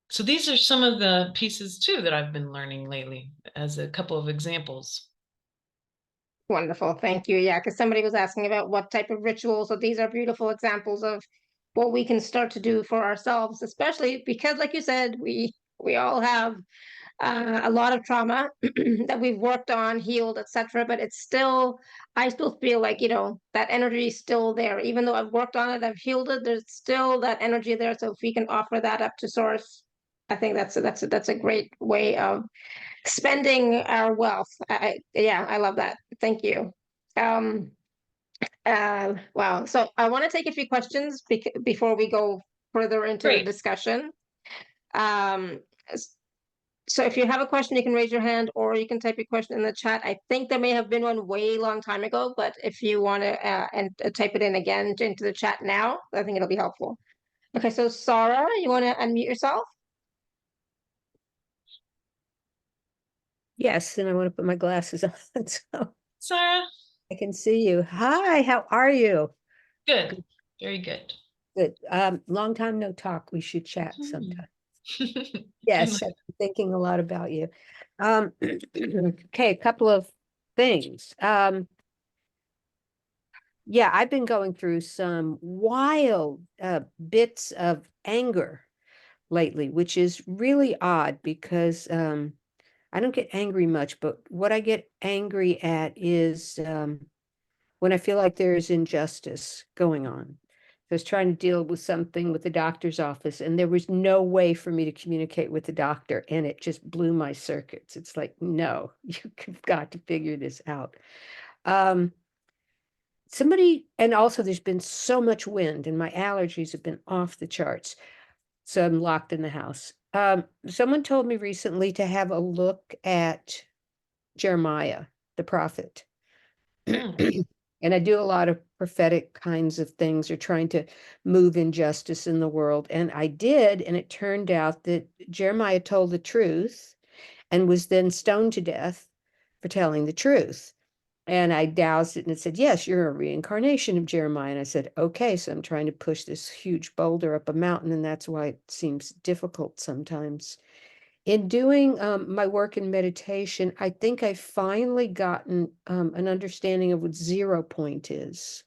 So these are some of the pieces too that I've been learning lately as a couple of examples. Wonderful. Thank you. Yeah, because somebody was asking about what type of rituals. So these are beautiful examples of what we can start to do for ourselves, especially because, like you said, we all have a lot of trauma that we've worked on, healed, etc. But it's still, I still feel like, that energy is still there. Even though I've worked on it, I've healed it, there's still that energy there. So if we can offer that up to source, I think that's a great way of spending our wealth. Yeah, I love that. Thank you. Um, wow. So I want to take a few questions before we go further into the Great. discussion. Um, so if you have a question, you can raise your hand or you can type your question in the chat. I think there may have been one way long time ago, but if you want to type it in again into the chat now, I think it'll be helpful. Okay, so Sara, you want to unmute yourself? Yes, and I want to put my glasses on so Sara? I can see you. Hi, how are you? Good. Very good. Good. Long time no talk. We should chat sometime. Good. Yes, I've been thinking a lot about you. Okay, a couple of things. Yeah, I've been going through some wild bits of anger lately, which is really odd because I don't get angry much, but what I get angry at is when I feel like there is injustice going on. I was trying to deal with something with the doctor's office, and there was no way for me to communicate with the doctor, and it just blew my circuits. It's like, no, you've got to figure this out. Somebody, and also there's been so much wind, and my allergies have been off the charts, so I'm locked in the house. Someone told me recently to have a look at Jeremiah, the prophet. And I do a lot of prophetic kinds of things or trying to move injustice in the world. And I did, and it turned out that Jeremiah told the truth and was then stoned to death for telling the truth. And I doused it and it said, yes, you're a reincarnation of Jeremiah. And I said, okay, so I'm trying to push this huge boulder up a mountain, and that's why it seems difficult sometimes. In doing my work in meditation, I think I've finally gotten an understanding of what 0 point is.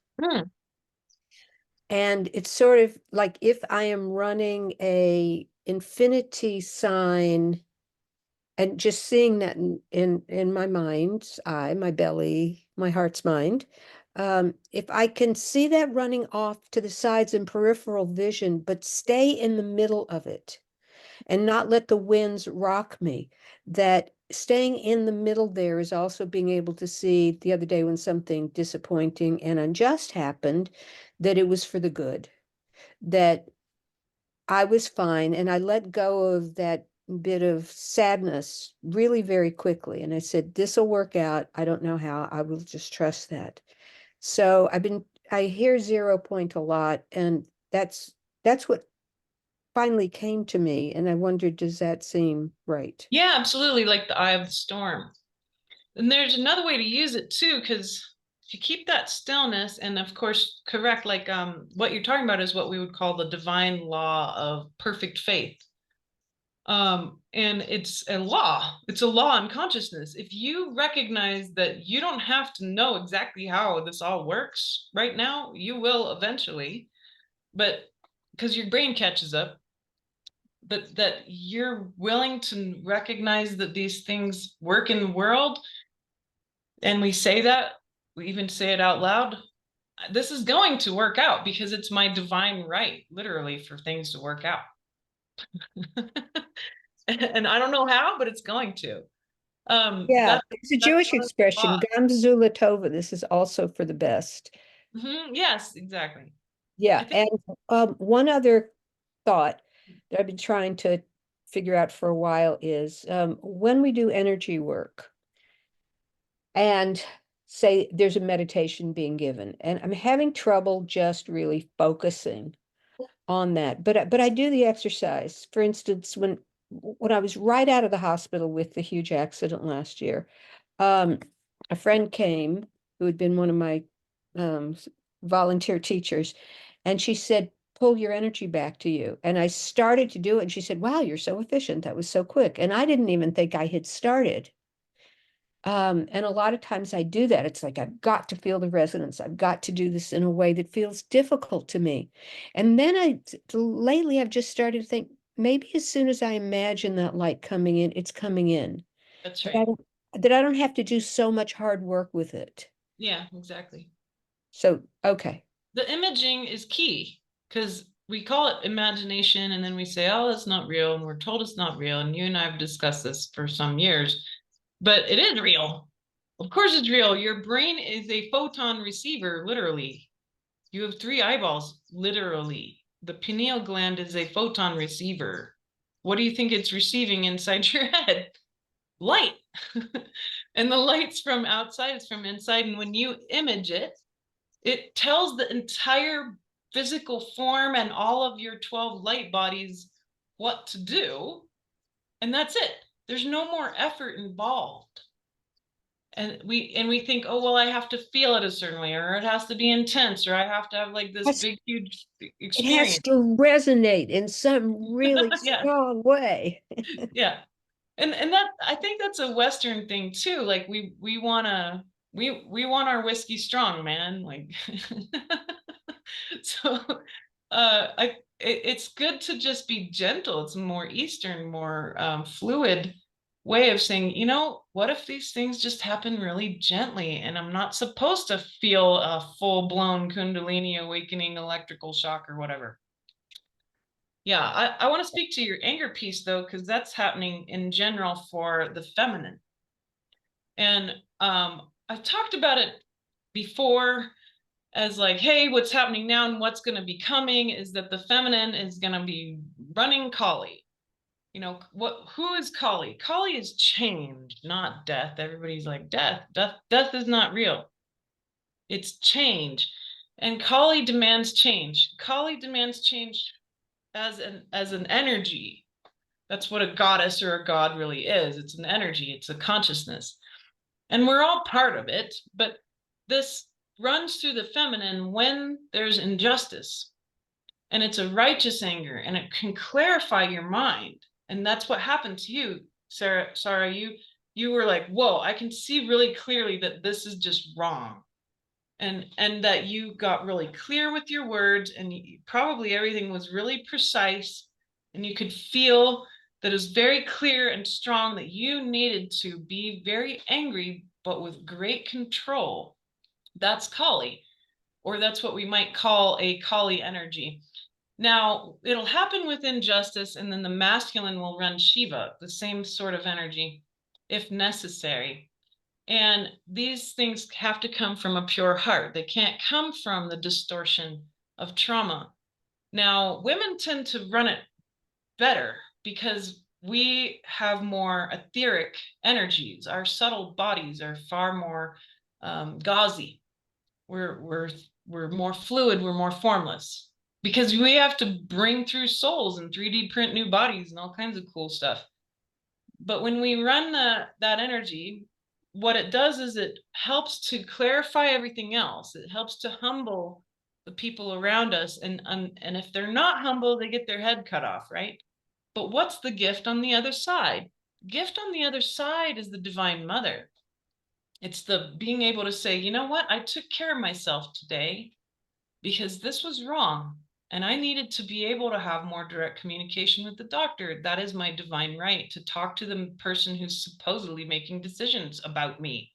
And it's sort of like if I am running a infinity sign and just seeing that in my mind's eye, my belly, my heart's mind, if I can see that running off to the sides in peripheral vision, but stay in the middle of it and not let the winds rock me, that staying in the middle there is also being able to see the other day when something disappointing and unjust happened, that it was for the good, that I was fine. And I let go of that bit of sadness really very quickly. And I said, this will work out. I don't know how. I will just trust that. So I hear 0 point a lot, and that's what finally came to me. And I wondered, does that seem right? Yeah, absolutely. Like the eye of the storm. And there's another way to use it too, because if you keep that stillness, and of course, correct, like what you're talking about is what we would call the divine law of perfect faith. And it's a law. It's a law in consciousness. If you recognize that you don't have to know exactly how this all works right now, you will eventually, but because your brain catches up, but that you're willing to recognize that these things work in the world, and we say that, we even say it out loud, this is going to work out because it's my divine right, literally, for things to work out. And I don't know how, but it's going to. Yeah, That's it's a that's Jewish one of the expression, laws. Gam Zula Tova. This is also for the best. Yes, exactly. I Yeah, think. and one other thought that I've been trying to figure out for a while is when we do energy work and say there's a meditation being given, and I'm having trouble just really focusing on that, but I do the exercise. For instance, when I was right out of the hospital with the huge accident last year, a friend came who had been one of my volunteer teachers, and she said, pull your energy back to you. And I started to do it, and she said, wow, you're so efficient. That was so quick. And I didn't even think I had started. And a lot of times I do that. It's like, I've got to feel the resonance. I've got to do this in a way that feels difficult to me. And then lately I've just started to think, maybe as soon as I imagine that light coming in, it's coming in. That's That right. that I don't have to do so much hard work with it. Yeah, exactly. So, okay. The imaging is key, because we call it imagination, and then we say, oh, that's not real, and we're told it's not real. And you and I have discussed this for some years, but it is real. Of course it's real. Your brain is a photon receiver, literally. You have 3 eyeballs, literally. The pineal gland is a photon receiver. What do you think it's receiving inside your head? Light. And the light's from outside, it's from inside. And when you image it, it tells the entire physical form and all of your 12 light bodies what to do. And that's it. There's no more effort involved. And we think, oh, well, I have to feel it a certain way, or it has to be intense, or I have to have like this big, huge It has experience. to resonate in some really Yeah. strong way. Yeah. And that, I think that's a Western thing too. Like we want our whiskey strong, man. Like, so it's good to just be gentle. It's a more Eastern, more fluid way of saying, you know, what if these things just happen really gently, and I'm not supposed to feel a full-blown Kundalini awakening electrical shock or whatever. Yeah, I want to speak to your anger piece though, because that's happening in general for the feminine. And I've talked about it before as like, hey, what's happening now and what's going to be coming is that the feminine is going to be running collie. You know, who is collie? Collie is change, not death. Everybody's like, death is not real. It's change. And collie demands change. Collie demands change as an energy. That's what a goddess or a god really is. It's an energy, it's a consciousness. And we're all part of it, but this runs through the feminine when there's injustice. And it's a righteous anger, and it can clarify your mind. And that's what happened to you, Sara. You were like, whoa, I can see really clearly that this is just wrong. And that you got really clear with your words, and probably everything was really precise, and you could feel that it was very clear and strong that you needed to be very angry, but with great control. That's Kali, or that's what we might call a Kali energy. Now, it'll happen with injustice, and then the masculine will run Shiva, the same sort of energy, if necessary. And these things have to come from a pure heart. They can't come from the distortion of trauma. Now, women tend to run it better because we have more etheric energies. Our subtle bodies are far more gauzy. We're more fluid. We're more formless because we have to bring through souls and 3D print new bodies and all kinds of cool stuff. But when we run that energy, what it does is it helps to clarify everything else. It helps to humble the people around us. And if they're not humble, they get their head cut off, right? But what's the gift on the other side? Gift on the other side is the Divine Mother. It's the being able to say, you know what? I took care of myself today because this was wrong. And I needed to be able to have more direct communication with the doctor. That is my divine right, to talk to the person who's supposedly making decisions about me.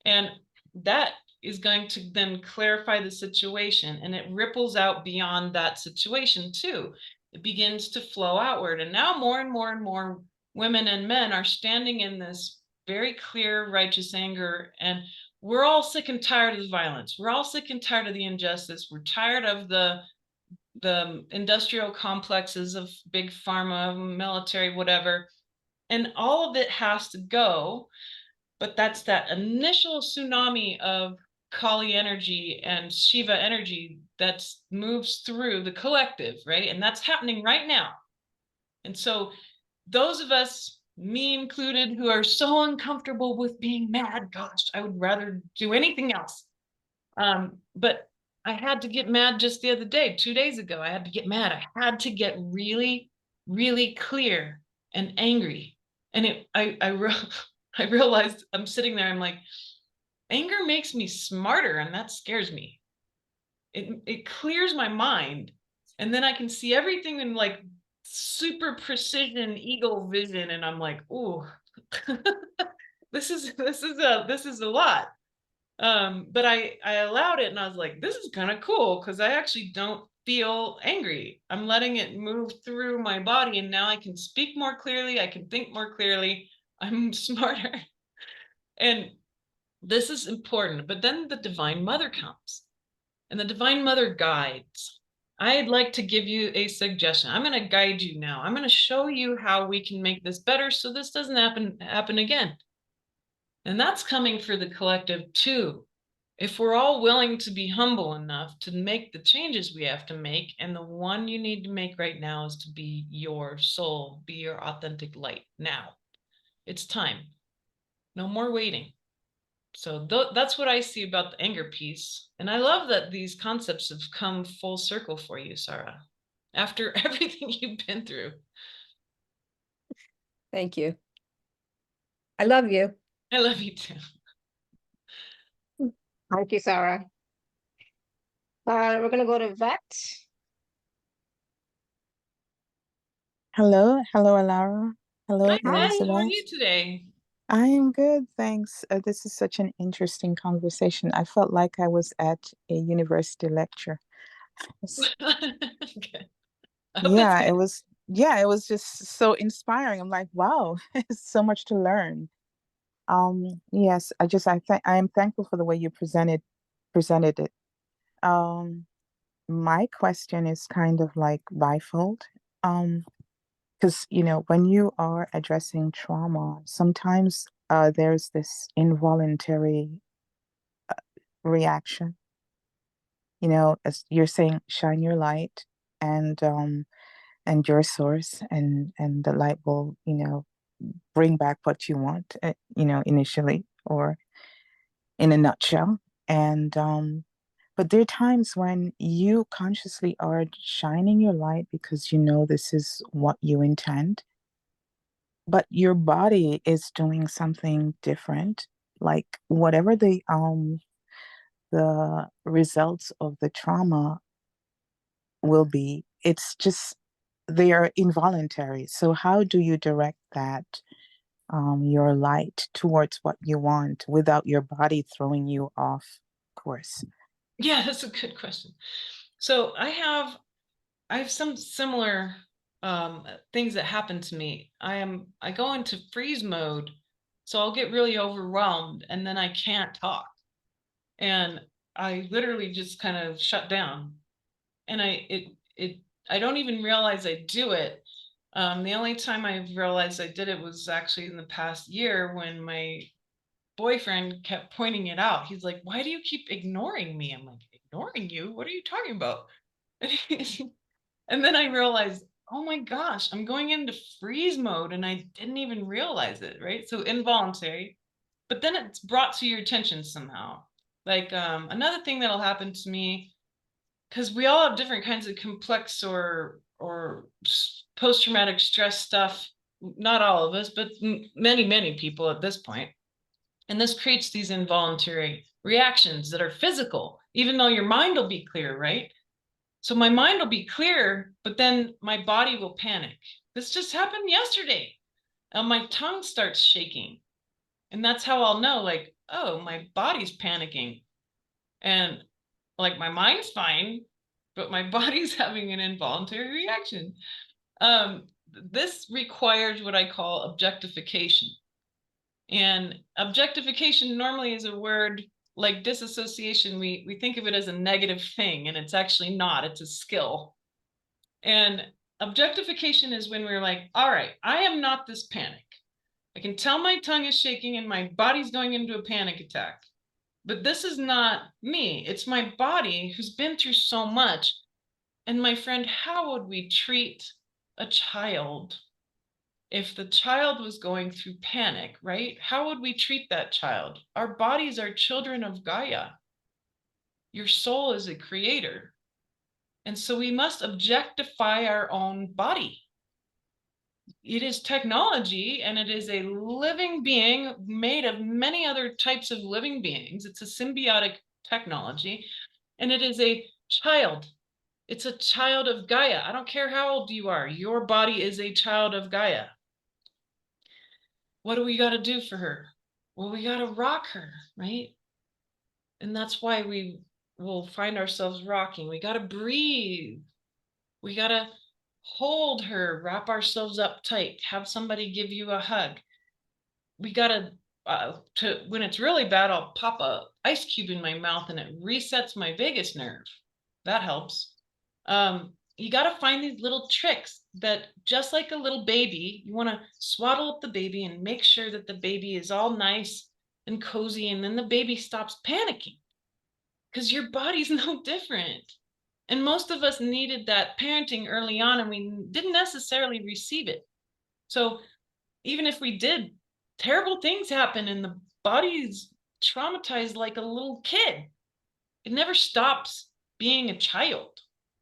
And that is going to then clarify the situation, and it ripples out beyond that situation too. It begins to flow outward. And now more and more and more women and men are standing in this very clear, righteous anger. And we're all sick and tired of the violence. We're all sick and tired of the injustice. We're tired of the industrial complexes of big pharma, military, whatever. And all of it has to go. But that's that initial tsunami of Kali energy and Shiva energy that moves through the collective, right? And that's happening right now. And so those of us me included, who are so uncomfortable with being mad. Gosh, I would rather do anything else. But I had to get mad just the other day, 2 days ago. I had to get mad. I had to get really, really clear and angry. And I realized I'm sitting there, I'm like, anger makes me smarter, and that scares me. It clears my mind, and then I can see everything in like super precision eagle vision, and I'm like, oh, this is a lot. But I allowed it, and I was like, this is kind of cool, because I actually don't feel angry. I'm letting it move through my body, and now I can speak more clearly. I can think more clearly. I'm smarter. And this is important. But then the Divine Mother comes, and the Divine Mother guides. I'd like to give you a suggestion. I'm going to guide you now. I'm going to show you how we can make this better so this doesn't happen again. And that's coming for the collective too. If we're all willing to be humble enough to make the changes we have to make, and the one you need to make right now is to be your soul, be your authentic light now. It's time. No more waiting. So that's what I see about the anger piece. And I love that these concepts have come full circle for you, Sara, after everything you've been through. Thank you. I love you. I love you too. Thank you, Sara. We're going to go to Vet. Hello, Alara. Hello, Hi, Beth. How are Elizabeth. you today? I am good, thanks. This is such an interesting conversation. I felt like I was at a university lecture. Okay. Yeah, it was. Yeah, it was just so inspiring. I'm like, wow, it's so much to learn. Yes, I am thankful for the way you presented it. My question is kind of like bifold. Because, when you are addressing trauma, sometimes there's this involuntary reaction. As you're saying, shine your light and your source, and the light will, bring back what you want, initially or in a nutshell. And but there are times when you consciously are shining your light because you know this is what you intend, but your body is doing something different. Like whatever the results of the trauma will be, it's just they are involuntary. So how do you direct that your light towards what you want without your body throwing you off course? Yeah, that's a good question. So I have some similar things that happen to me. I go into freeze mode, so I'll get really overwhelmed, and then I can't talk, and I literally just kind of shut down, and I don't even realize I do it. The only time I've realized I did it was actually in the past year, when my boyfriend kept pointing it out. He's like, why do you keep ignoring me? I'm like, ignoring you? What are you talking about? And then I realized, oh my gosh, I'm going into freeze mode, and I didn't even realize it, right? So involuntary, but then it's brought to your attention somehow. Like another thing that'll happen to me, because we all have different kinds of complex or post-traumatic stress stuff. Not all of us, but many people at this point. And this creates these involuntary reactions that are physical, even though your mind will be clear, right? So my mind will be clear, but then my body will panic. This just happened yesterday. And my tongue starts shaking. And that's how I'll know, like, oh, my body's panicking. And like my mind's fine, but my body's having an involuntary reaction. This requires what I call objectification. And objectification normally is a word like disassociation. We think of it as a negative thing, and it's actually not. It's a skill. And objectification is when we're like, all right, I am not this panic. I can tell my tongue is shaking and my body's going into a panic attack. But this is not me. It's my body who's been through so much. And my friend, how would we treat a child if the child was going through panic, right? How would we treat that child? Our bodies are children of Gaia. Your soul is a creator. And so we must objectify our own body. It is technology, and it is a living being made of many other types of living beings. It's a symbiotic technology, and it is a child. It's a child of Gaia. I don't care how old you are. Your body is a child of Gaia. What do we got to do for her? Well, we got to rock her, right? And that's why we will find ourselves rocking. We got to breathe. We got to hold her, wrap ourselves up tight, have somebody give you a hug. We got to when it's really bad, I'll pop a ice cube in my mouth and it resets my vagus nerve. That helps. You got to find these little tricks that, just like a little baby, you want to swaddle up the baby and make sure that the baby is all nice and cozy, and then the baby stops panicking, because your body's no different. And most of us needed that parenting early on, and we didn't necessarily receive it. So even if we did, terrible things happen and the body's traumatized like a little kid. It never stops being a child,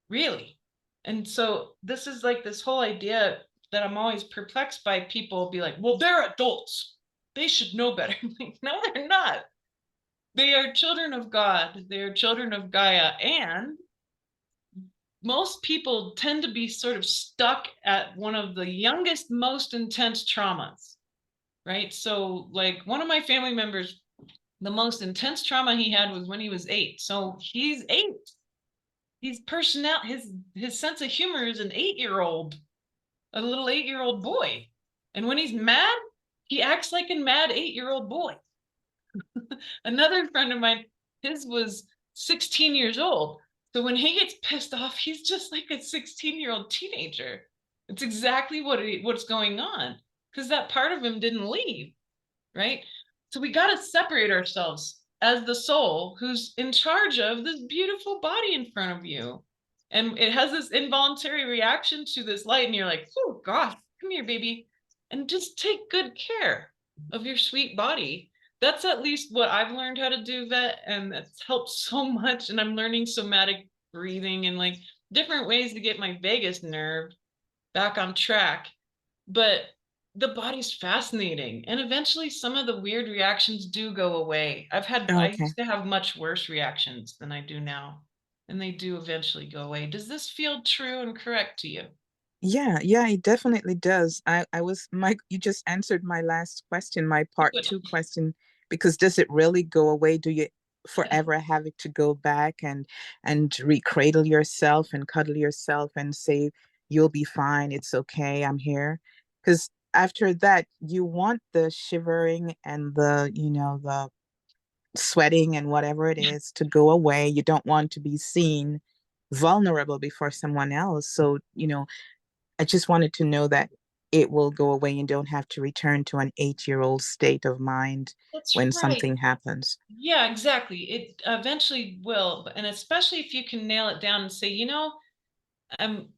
really. And so this is like this whole idea that I'm always perplexed by. People be like, well, they're adults, they should know better. Like, no, they're not. They are children of God. They are children of Gaia. And most people tend to be sort of stuck at one of the youngest, most intense traumas, right? So like one of my family members, the most intense trauma he had was when he was 8. So he's 8. His sense of humor is an 8-year-old, a little 8-year-old boy. And when he's mad, he acts like a mad 8-year-old boy. Another friend of mine, his was 16 years old. So when he gets pissed off, he's just like a 16-year-old teenager. It's exactly what's going on, because that part of him didn't leave, right? So we got to separate ourselves as the soul who's in charge of this beautiful body in front of you. And it has this involuntary reaction to this light, and you're like, oh gosh, come here, baby, and just take good care of your sweet body. That's at least what I've learned how to do, Vet, and that's helped so much. And I'm learning somatic breathing and like different ways to get my vagus nerve back on track. But the body's fascinating, and eventually some of the weird reactions do go away. I used to have much worse reactions than I do now, and they do eventually go away. Does this feel true and correct to you? Yeah, it definitely does. You just answered my last question, my part 2 question, because does it really go away? Do you forever have it to go back and recradle yourself and cuddle yourself and say, you'll be fine, it's okay, I'm here? Because after that, you want the shivering and the sweating and whatever it is to go away. You don't want to be seen vulnerable before someone else. So, I just wanted to know that it will go away and don't have to return to an 8-year-old state of mind. That's when right. Something happens. Yeah, exactly. It eventually will. And especially if you can nail it down and say,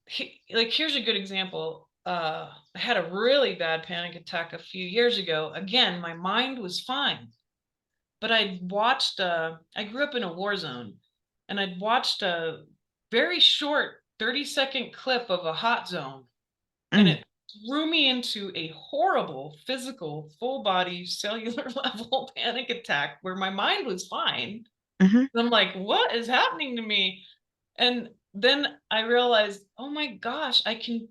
here's a good example. I had a really bad panic attack a few years ago. Again, my mind was fine, but I grew up in a war zone, and I'd watched a very short 30-second clip of a hot zone, and it threw me into a horrible physical, full body, cellular level panic attack where my mind was fine. Mm-hmm. I'm like, what is happening to me? And then I realized, oh my gosh, I can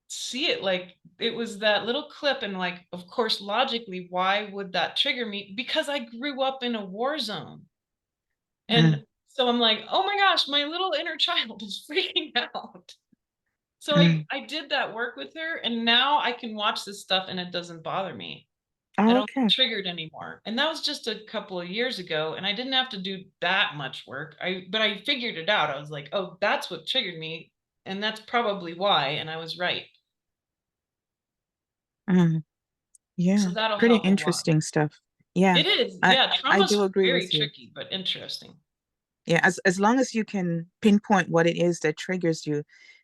see it. Like, it was that little clip, and like, of course, logically, why would that trigger me? Because I grew up in a war zone. And so I'm like, oh my gosh, my little inner child is freaking out. So I did that work with her, and now I can watch this stuff and it doesn't bother me. I don't get triggered anymore. And that was just a couple of years ago, and I didn't have to do that much work. But I figured it out. I was like, oh, that's what triggered me, and that's probably why, and I was right. Yeah, so that'll pretty help interesting stuff. Yeah, it is. Yeah, I do agree very with you. tricky, but interesting. Yeah, as long as you can pinpoint what it is that triggers you,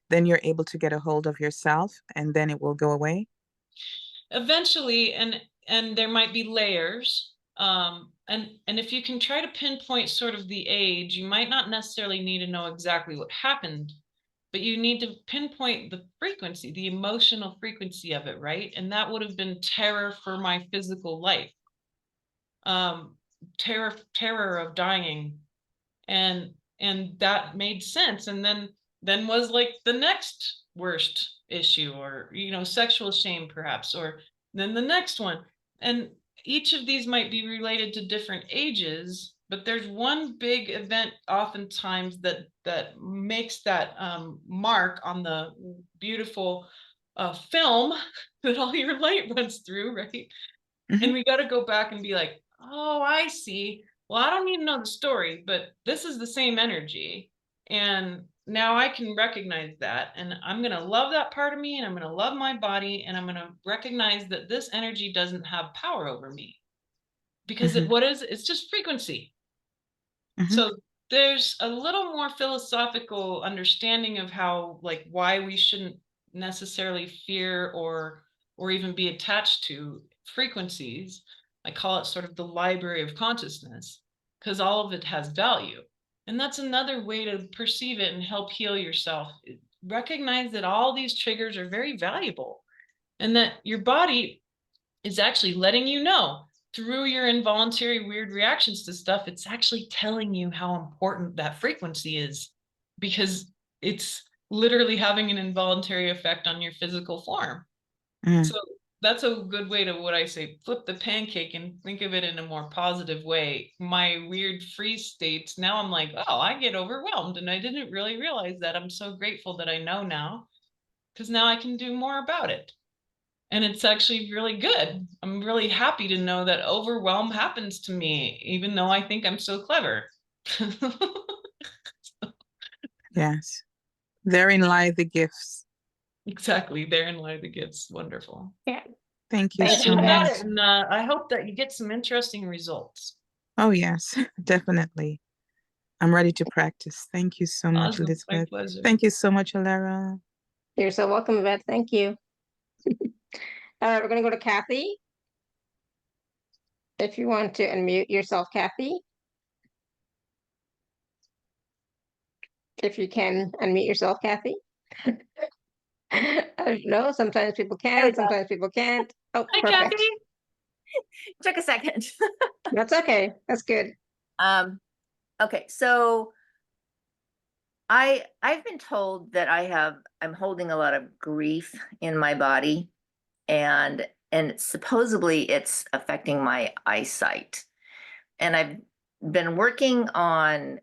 then you're able to get a hold of yourself, and then it will go away. Eventually, and there might be layers. And if you can try to pinpoint sort of the age, you might not necessarily need to know exactly what happened, but you need to pinpoint the frequency, the emotional frequency of it, right? And that would have been terror for my physical life, terror of dying, and that made sense. And then was like the next worst issue, or sexual shame perhaps, or then the next one. And each of these might be related to different ages, but there's one big event oftentimes that makes that mark on the beautiful film that all your light runs through, right? And we got to go back and be like, oh, I see. Well, I don't need to know the story, but this is the same energy. And now I can recognize that. And I'm going to love that part of me, and I'm going to love my body. And I'm going to recognize that this energy doesn't have power over me, because it's just frequency. So there's a little more philosophical understanding of how, like, why we shouldn't necessarily fear or even be attached to frequencies. I call it sort of the library of consciousness, because all of it has value. And that's another way to perceive it and help heal yourself. Recognize that all these triggers are very valuable, and that your body is actually letting you know through your involuntary weird reactions to stuff. It's actually telling you how important that frequency is, because it's literally having an involuntary effect on your physical form. So that's a good way to, what I say, flip the pancake and think of it in a more positive way. My weird freeze states, now I'm like, oh, I get overwhelmed, and I didn't really realize that. I'm so grateful that I know now, because now I can do more about it. And it's actually really good. I'm really happy to know that overwhelm happens to me, even though I think I'm so clever. Yes. Therein lie the gifts. Exactly. Therein lie the gifts. Wonderful. Yeah. Thank you Thank so you, much. Beth. And I hope that you get some interesting results. Oh, yes, definitely. I'm ready to practice. Thank you so much, Awesome. My Elizabeth. pleasure. Thank you so much, Alara. You're so welcome, Beth. Thank you. All right, we're going to go to Kathy. If you want to unmute yourself, Kathy. If you can unmute yourself, Kathy. I don't know. Sometimes people There we can, go. sometimes people can't. Oh, Hi, perfect. Kathy. Took a second. That's okay. That's good. Okay, so I've been told that I'm holding a lot of grief in my body, and supposedly it's affecting my eyesight. And I've been working on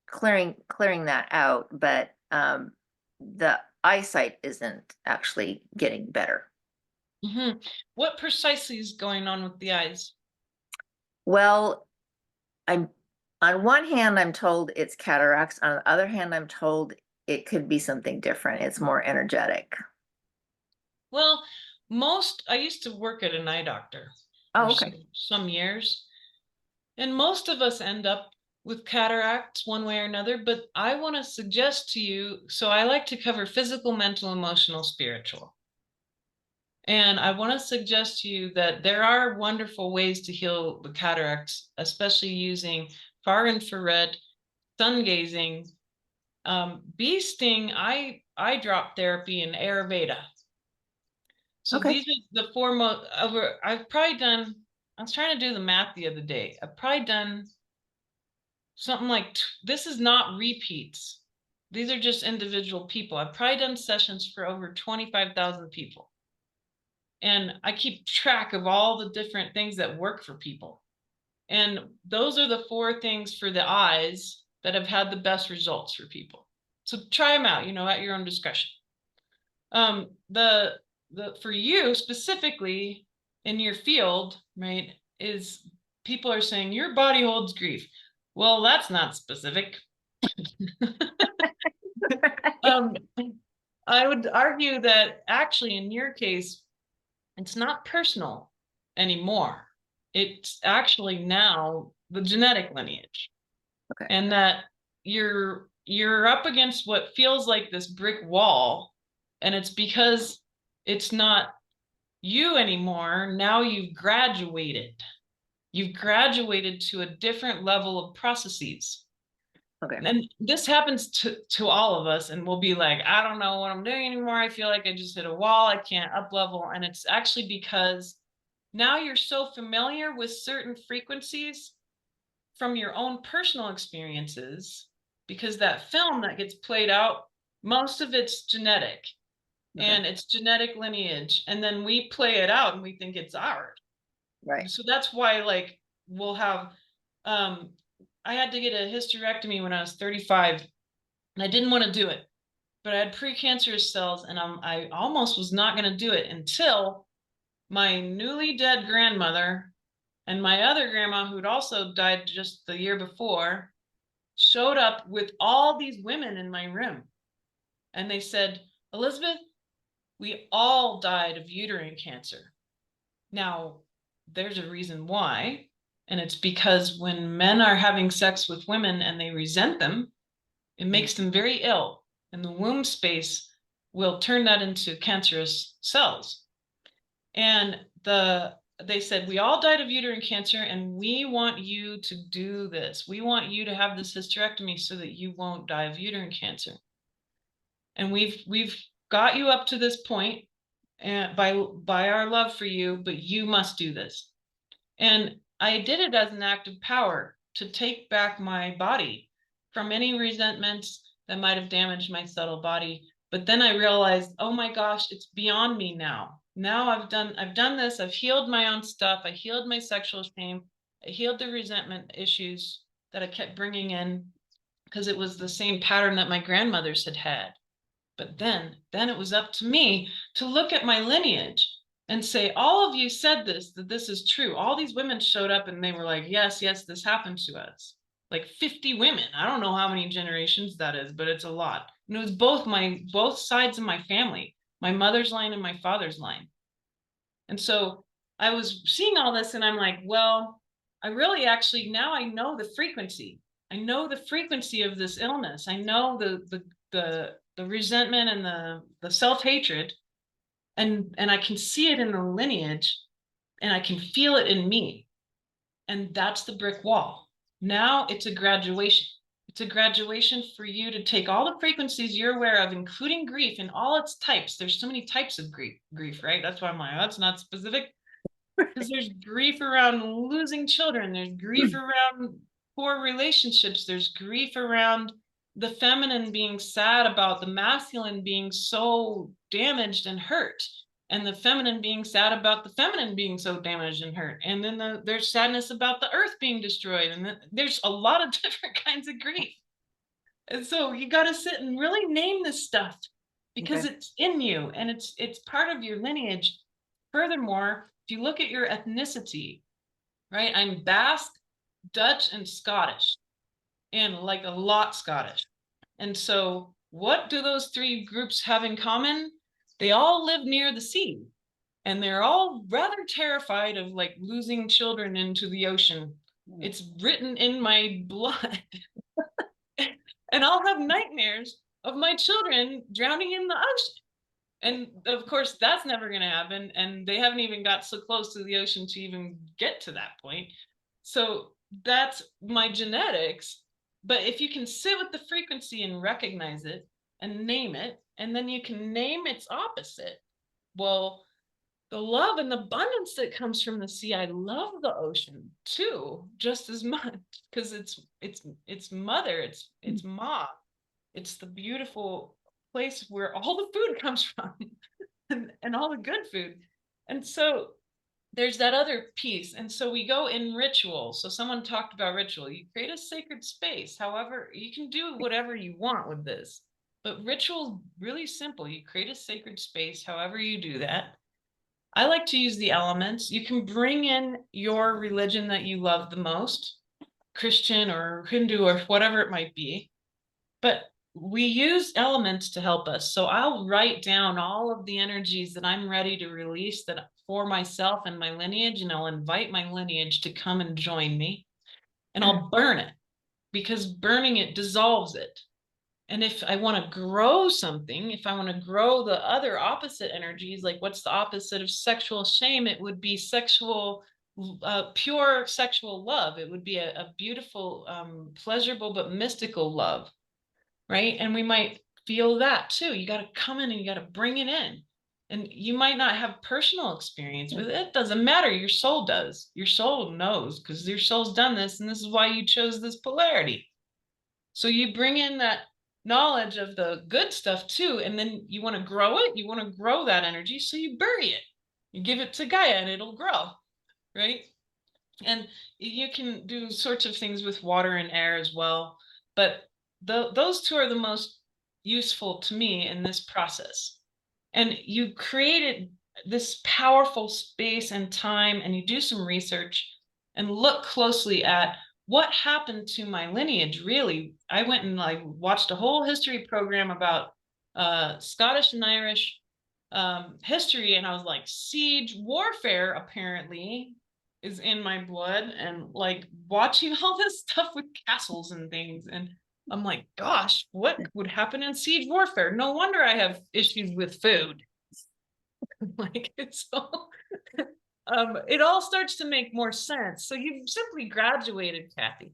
clearing that out, but the eyesight isn't actually getting better. What precisely is going on with the eyes? Well, on one hand, I'm told it's cataracts. On the other hand, I'm told it could be something different. It's more energetic. Well, I used to work at an eye doctor Oh, for okay. some years, and most of us end up with cataracts one way or another. But I want to suggest to you, so I like to cover physical, mental, emotional, spiritual. And I want to suggest to you that there are wonderful ways to heal the cataracts, especially using far infrared, sun gazing, bee sting, eye drop therapy, and Ayurveda. So Okay. these are the four most over. I've probably done. I was trying to do the math the other day. I've probably done something like this is not repeats. These are just individual people. I've probably done sessions for over 25,000 people. And I keep track of all the different things that work for people. And those are the four things for the eyes that have had the best results for people. So try them out, at your own discretion. For you specifically in your field, right, is people are saying your body holds grief. Well, that's not specific. I would argue that actually in your case, it's not personal anymore. It's actually now the genetic lineage. Okay. And that you're up against what feels like this brick wall, and it's because it's not you anymore. Now you've graduated. You've graduated to a different level of processes. Okay. And this happens to all of us, and we'll be like, I don't know what I'm doing anymore. I feel like I just hit a wall. I can't up level. And it's actually because now you're so familiar with certain frequencies from your own personal experiences, because that film that gets played out, most of it's genetic. Okay. And it's genetic lineage. And then we play it out and we think it's ours. Right. So that's why, like, we'll have, I had to get a hysterectomy when I was 35, and I didn't want to do it, but I had precancerous cells, and I almost was not going to do it until my newly dead grandmother and my other grandma, who'd also died just the year before, showed up with all these women in my room. And they said, Elizabeth, we all died of uterine cancer. Now, there's a reason why, and it's because when men are having sex with women and they resent them, it makes them very ill, and the womb space will turn that into cancerous cells. And they said, we all died of uterine cancer, and we want you to do this. We want you to have this hysterectomy so that you won't die of uterine cancer. And we've got you up to this point, and by our love for you, but you must do this. And I did it as an act of power to take back my body from any resentments that might have damaged my subtle body. But then I realized, oh my gosh, it's beyond me now. Now I've done this. I've healed my own stuff. I healed my sexual shame. I healed the resentment issues that I kept bringing in, because it was the same pattern that my grandmothers had had. But then it was up to me to look at my lineage and say, all of you said this, that this is true. All these women showed up and they were like, yes, this happened to us. Like 50 women. I don't know how many generations that is, but it's a lot. And it was both sides of my family, my mother's line and my father's line. And so I was seeing all this and I'm like, well, I really actually, now I know the frequency. I know the frequency of this illness. I know the resentment and the self-hatred, and I can see it in the lineage, and I can feel it in me. And that's the brick wall. Now it's a graduation. It's a graduation for you to take all the frequencies you're aware of, including grief in all its types. There's so many types of grief, right? That's why I'm like, that's not specific. Because there's grief around losing children. There's grief around poor relationships. There's grief around the feminine being sad about the masculine being so damaged and hurt, and the feminine being sad about the feminine being so damaged and hurt. And then there's sadness about the earth being destroyed. And then there's a lot of different kinds of grief. And so you got to sit and really name this stuff, because it's in you and it's part of your lineage. Furthermore, if you look at your ethnicity, right? I'm Basque, Dutch, and Scottish, and like a lot Scottish. And so what do those three groups have in common? They all live near the sea, and they're all rather terrified of like losing children into the ocean. It's written in my blood. And I'll have nightmares of my children drowning in the ocean. And of course, that's never going to happen. And they haven't even got so close to the ocean to even get to that point. So that's my genetics. But if you can sit with the frequency and recognize it and name it, and then you can name its opposite. Well, the love and abundance that comes from the sea, I love the ocean too, just as much, because it's mother, it's ma, it's the beautiful place where all the food comes from, and all the good food. And so there's that other piece. And so we go in ritual. So someone talked about ritual. You create a sacred space. However, you can do whatever you want with this, but ritual is really simple. You create a sacred space, however you do that. I like to use the elements. You can bring in your religion that you love the most, Christian or Hindu or whatever it might be, but we use elements to help us. So I'll write down all of the energies that I'm ready to release that for myself and my lineage, and I'll invite my lineage to come and join me, and I'll burn it, because burning it dissolves it. And if I want to grow something, if I want to grow the other opposite energies, like what's the opposite of sexual shame? It would be sexual, pure sexual love. It would be a beautiful, pleasurable, but mystical love, right? And we might feel that too. You got to come in and you got to bring it in. And you might not have personal experience with it. It doesn't matter. Your soul does. Your soul knows because your soul's done this. And this is why you chose this polarity. So you bring in that knowledge of the good stuff too. And then you want to grow it. You want to grow that energy. So you bury it. You give it to Gaia and it'll grow, right? And you can do sorts of things with water and air as well. But those two are the most useful to me in this process. And you created this powerful space and time, and you do some research and look closely at what happened to my lineage. Really, I went and like watched a whole history program about Scottish and Irish history, and I was like, siege warfare apparently is in my blood, and like watching all this stuff with castles and things, and I'm like, gosh, what would happen in siege warfare? No wonder I have issues with food. Like it's so it all starts to make more sense. So you've simply graduated, Kathy,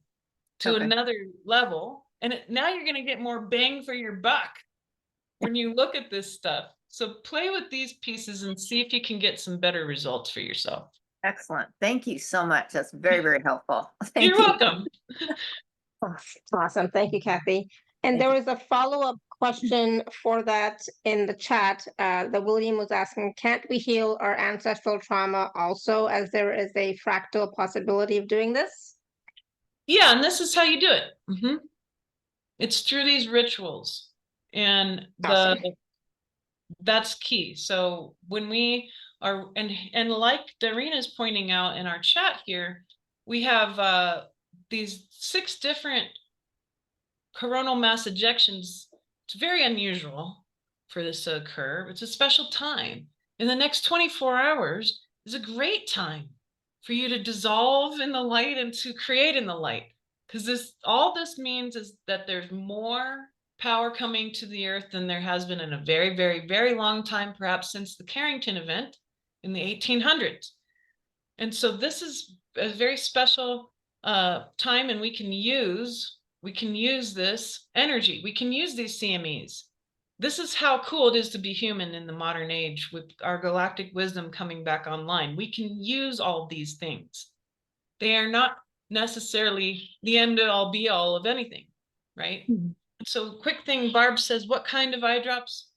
to another level, and now you're going to get more bang for your buck when you look at this stuff. So play with these pieces and see if you can get some better results for yourself. Excellent. Thank you so much. That's very, very helpful. Thank You're you. welcome. Awesome. Thank you, Kathy. And there was a follow-up question for that in the chat that William was asking, can't we heal our ancestral trauma also, as there is a fractal possibility of doing this? Yeah, and this is how you do it. It's through these rituals, and Awesome. that's key. So when we are, and like Darina is pointing out in our chat here, we have these 6 different coronal mass ejections. It's very unusual for this to occur. It's a special time. In the next 24 hours is a great time for you to dissolve in the light and to create in the light. Because all this means is that there's more power coming to the earth than there has been in a very, very, very long time, perhaps since the Carrington event in the 1800s. And so this is a very special time, and we can use this energy. We can use these CMEs. This is how cool it is to be human in the modern age with our galactic wisdom coming back online. We can use all these things. They are not necessarily the end all be all of anything, right? So quick thing, Barb says, what kind of eye drops?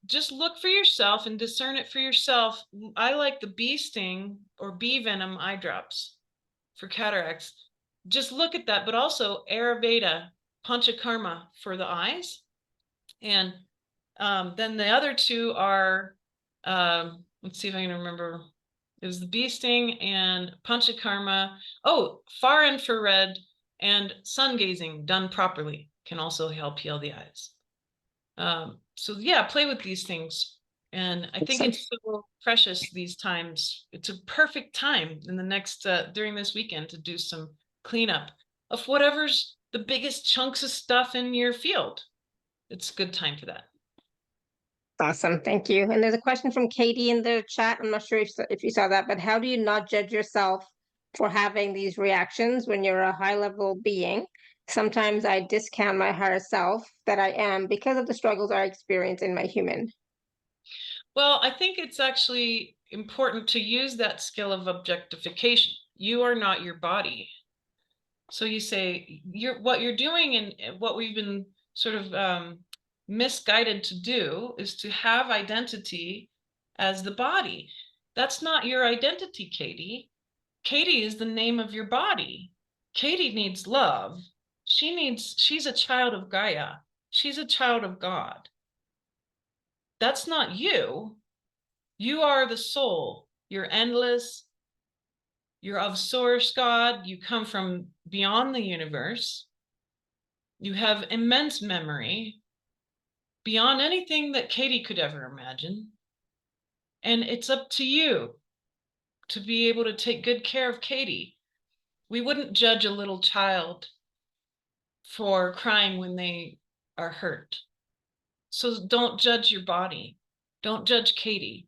Just look for yourself and discern it for yourself. I like the bee sting or bee venom eye drops for cataracts. Just look at that, but also Ayurveda, Panchakarma for the eyes. And then the other 2 are, let's see if I can remember. It was the bee sting and Panchakarma. Oh, far infrared and sun gazing done properly can also help heal the eyes. So yeah, play with these things. And I think it's so precious these times. It's a perfect time in the next, during this weekend to do some cleanup of whatever's the biggest chunks of stuff in your field. It's a good time for that. Awesome. Thank you. And there's a question from Katie in the chat. I'm not sure if you saw that, but how do you not judge yourself for having these reactions when you're a high-level being? Sometimes I discount my higher self that I am because of the struggles I experience in my human. Well, I think it's actually important to use that skill of objectification. You are not your body. So you say what you're doing, and what we've been sort of misguided to do is to have identity as the body. That's not your identity, Katie. Katie is the name of your body. Katie needs love. She's a child of Gaia. She's a child of God. That's not you. You are the soul. You're endless. You're of source, God. You come from beyond the universe. You have immense memory beyond anything that Katie could ever imagine. And it's up to you to be able to take good care of Katie. We wouldn't judge a little child for crying when they are hurt. So don't judge your body. Don't judge Katie.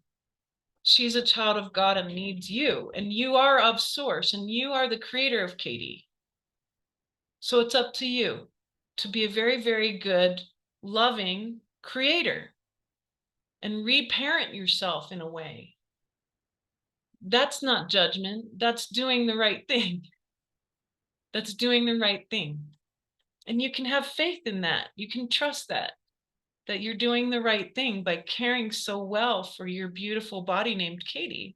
She's a child of God and needs you, and you are of source, and you are the creator of Katie. So it's up to you to be a very, very good, loving creator and reparent yourself in a way. That's not judgment. That's doing the right thing. That's doing the right thing. And you can have faith in that. You can trust that you're doing the right thing by caring so well for your beautiful body named Katie.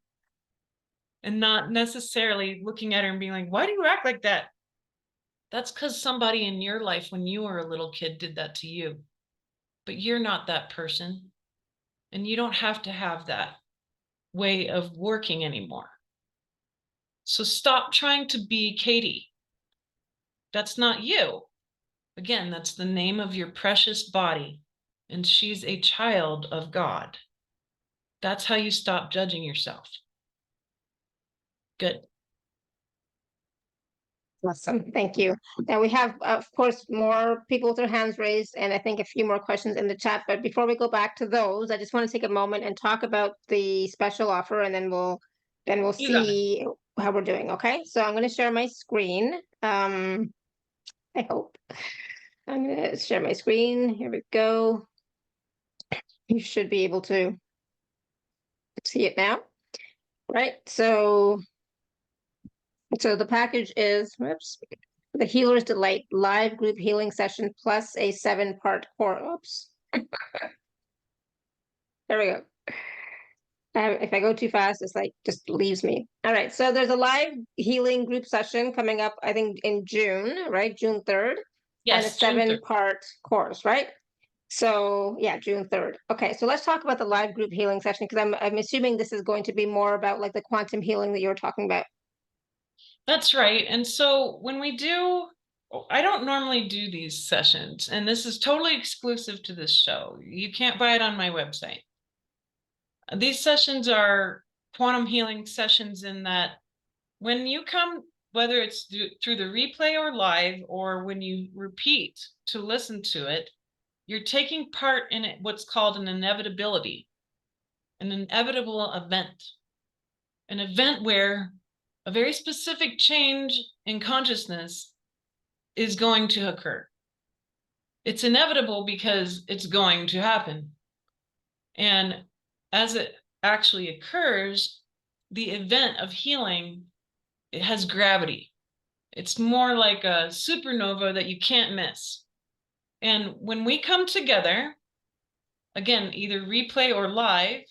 And not necessarily looking at her and being like, why do you act like that? That's because somebody in your life when you were a little kid did that to you. But you're not that person. And you don't have to have that way of working anymore. So stop trying to be Katie. That's not you. Again, that's the name of your precious body. And she's a child of God. That's how you stop judging yourself. Good. Awesome. Thank you. Now we have, of course, more people with their hands raised, and I think a few more questions in the chat. But before we go back to those, I just want to take a moment and talk about the special offer, and then we'll see how we're doing. Okay. So I'm going to share my screen. I hope I'm going to share my screen. Here we go. You should be able to see it now, right? So the package is, whoops, the Healer's Delight live group healing session plus a 7-part course. Oops. There we go. If I go too fast, it's like just leaves me. All right. So there's a live healing group session coming up, I think in June, right? June 3rd. Yes, and a June 3rd. 7-part course, right? So yeah, June 3rd. Okay, so let's talk about the live group healing session, because I'm assuming this is going to be more about like the quantum healing that you were talking about. That's right. And so when we do, I don't normally do these sessions, and this is totally exclusive to this show. You can't buy it on my website. These sessions are quantum healing sessions in that when you come, whether it's through the replay or live, or when you repeat to listen to it, you're taking part in it, what's called an inevitability, an inevitable event, an event where a very specific change in consciousness is going to occur. It's inevitable because it's going to happen. And as it actually occurs, the event of healing, it has gravity. It's more like a supernova that you can't miss. And when we come together, again, either replay or live,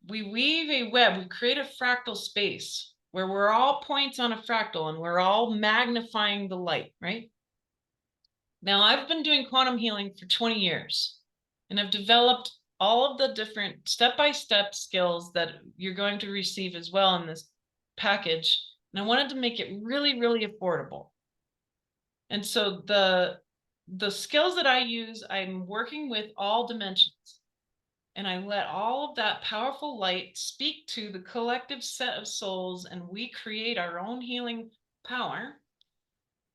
we weave a web, we create a fractal space where we're all points on a fractal and we're all magnifying the light, right? Now, I've been doing quantum healing for 20 years, and I've developed all of the different step-by-step skills that you're going to receive as well in this package. And I wanted to make it really, really affordable. And so the skills that I use, I'm working with all dimensions. And I let all of that powerful light speak to the collective set of souls, and we create our own healing power.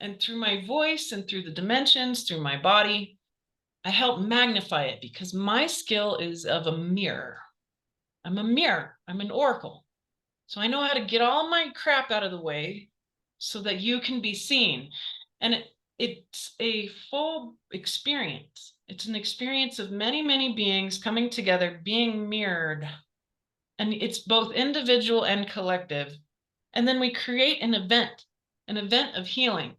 And through my voice and through the dimensions, through my body, I help magnify it, because my skill is of a mirror. I'm a mirror. I'm an oracle. So I know how to get all my crap out of the way so that you can be seen. And it's a full experience. It's an experience of many, many beings coming together, being mirrored. And it's both individual and collective. And then we create an event of healing.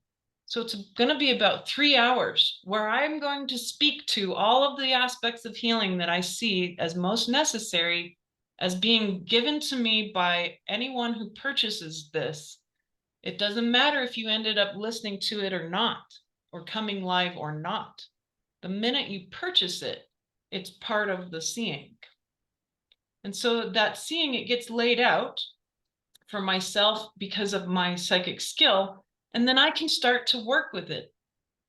So it's going to be about 3 hours where I'm going to speak to all of the aspects of healing that I see as most necessary, as being given to me by anyone who purchases this. It doesn't matter if you ended up listening to it or not, or coming live or not. The minute you purchase it, it's part of the seeing. And so that seeing, it gets laid out for myself because of my psychic skill, and then I can start to work with it.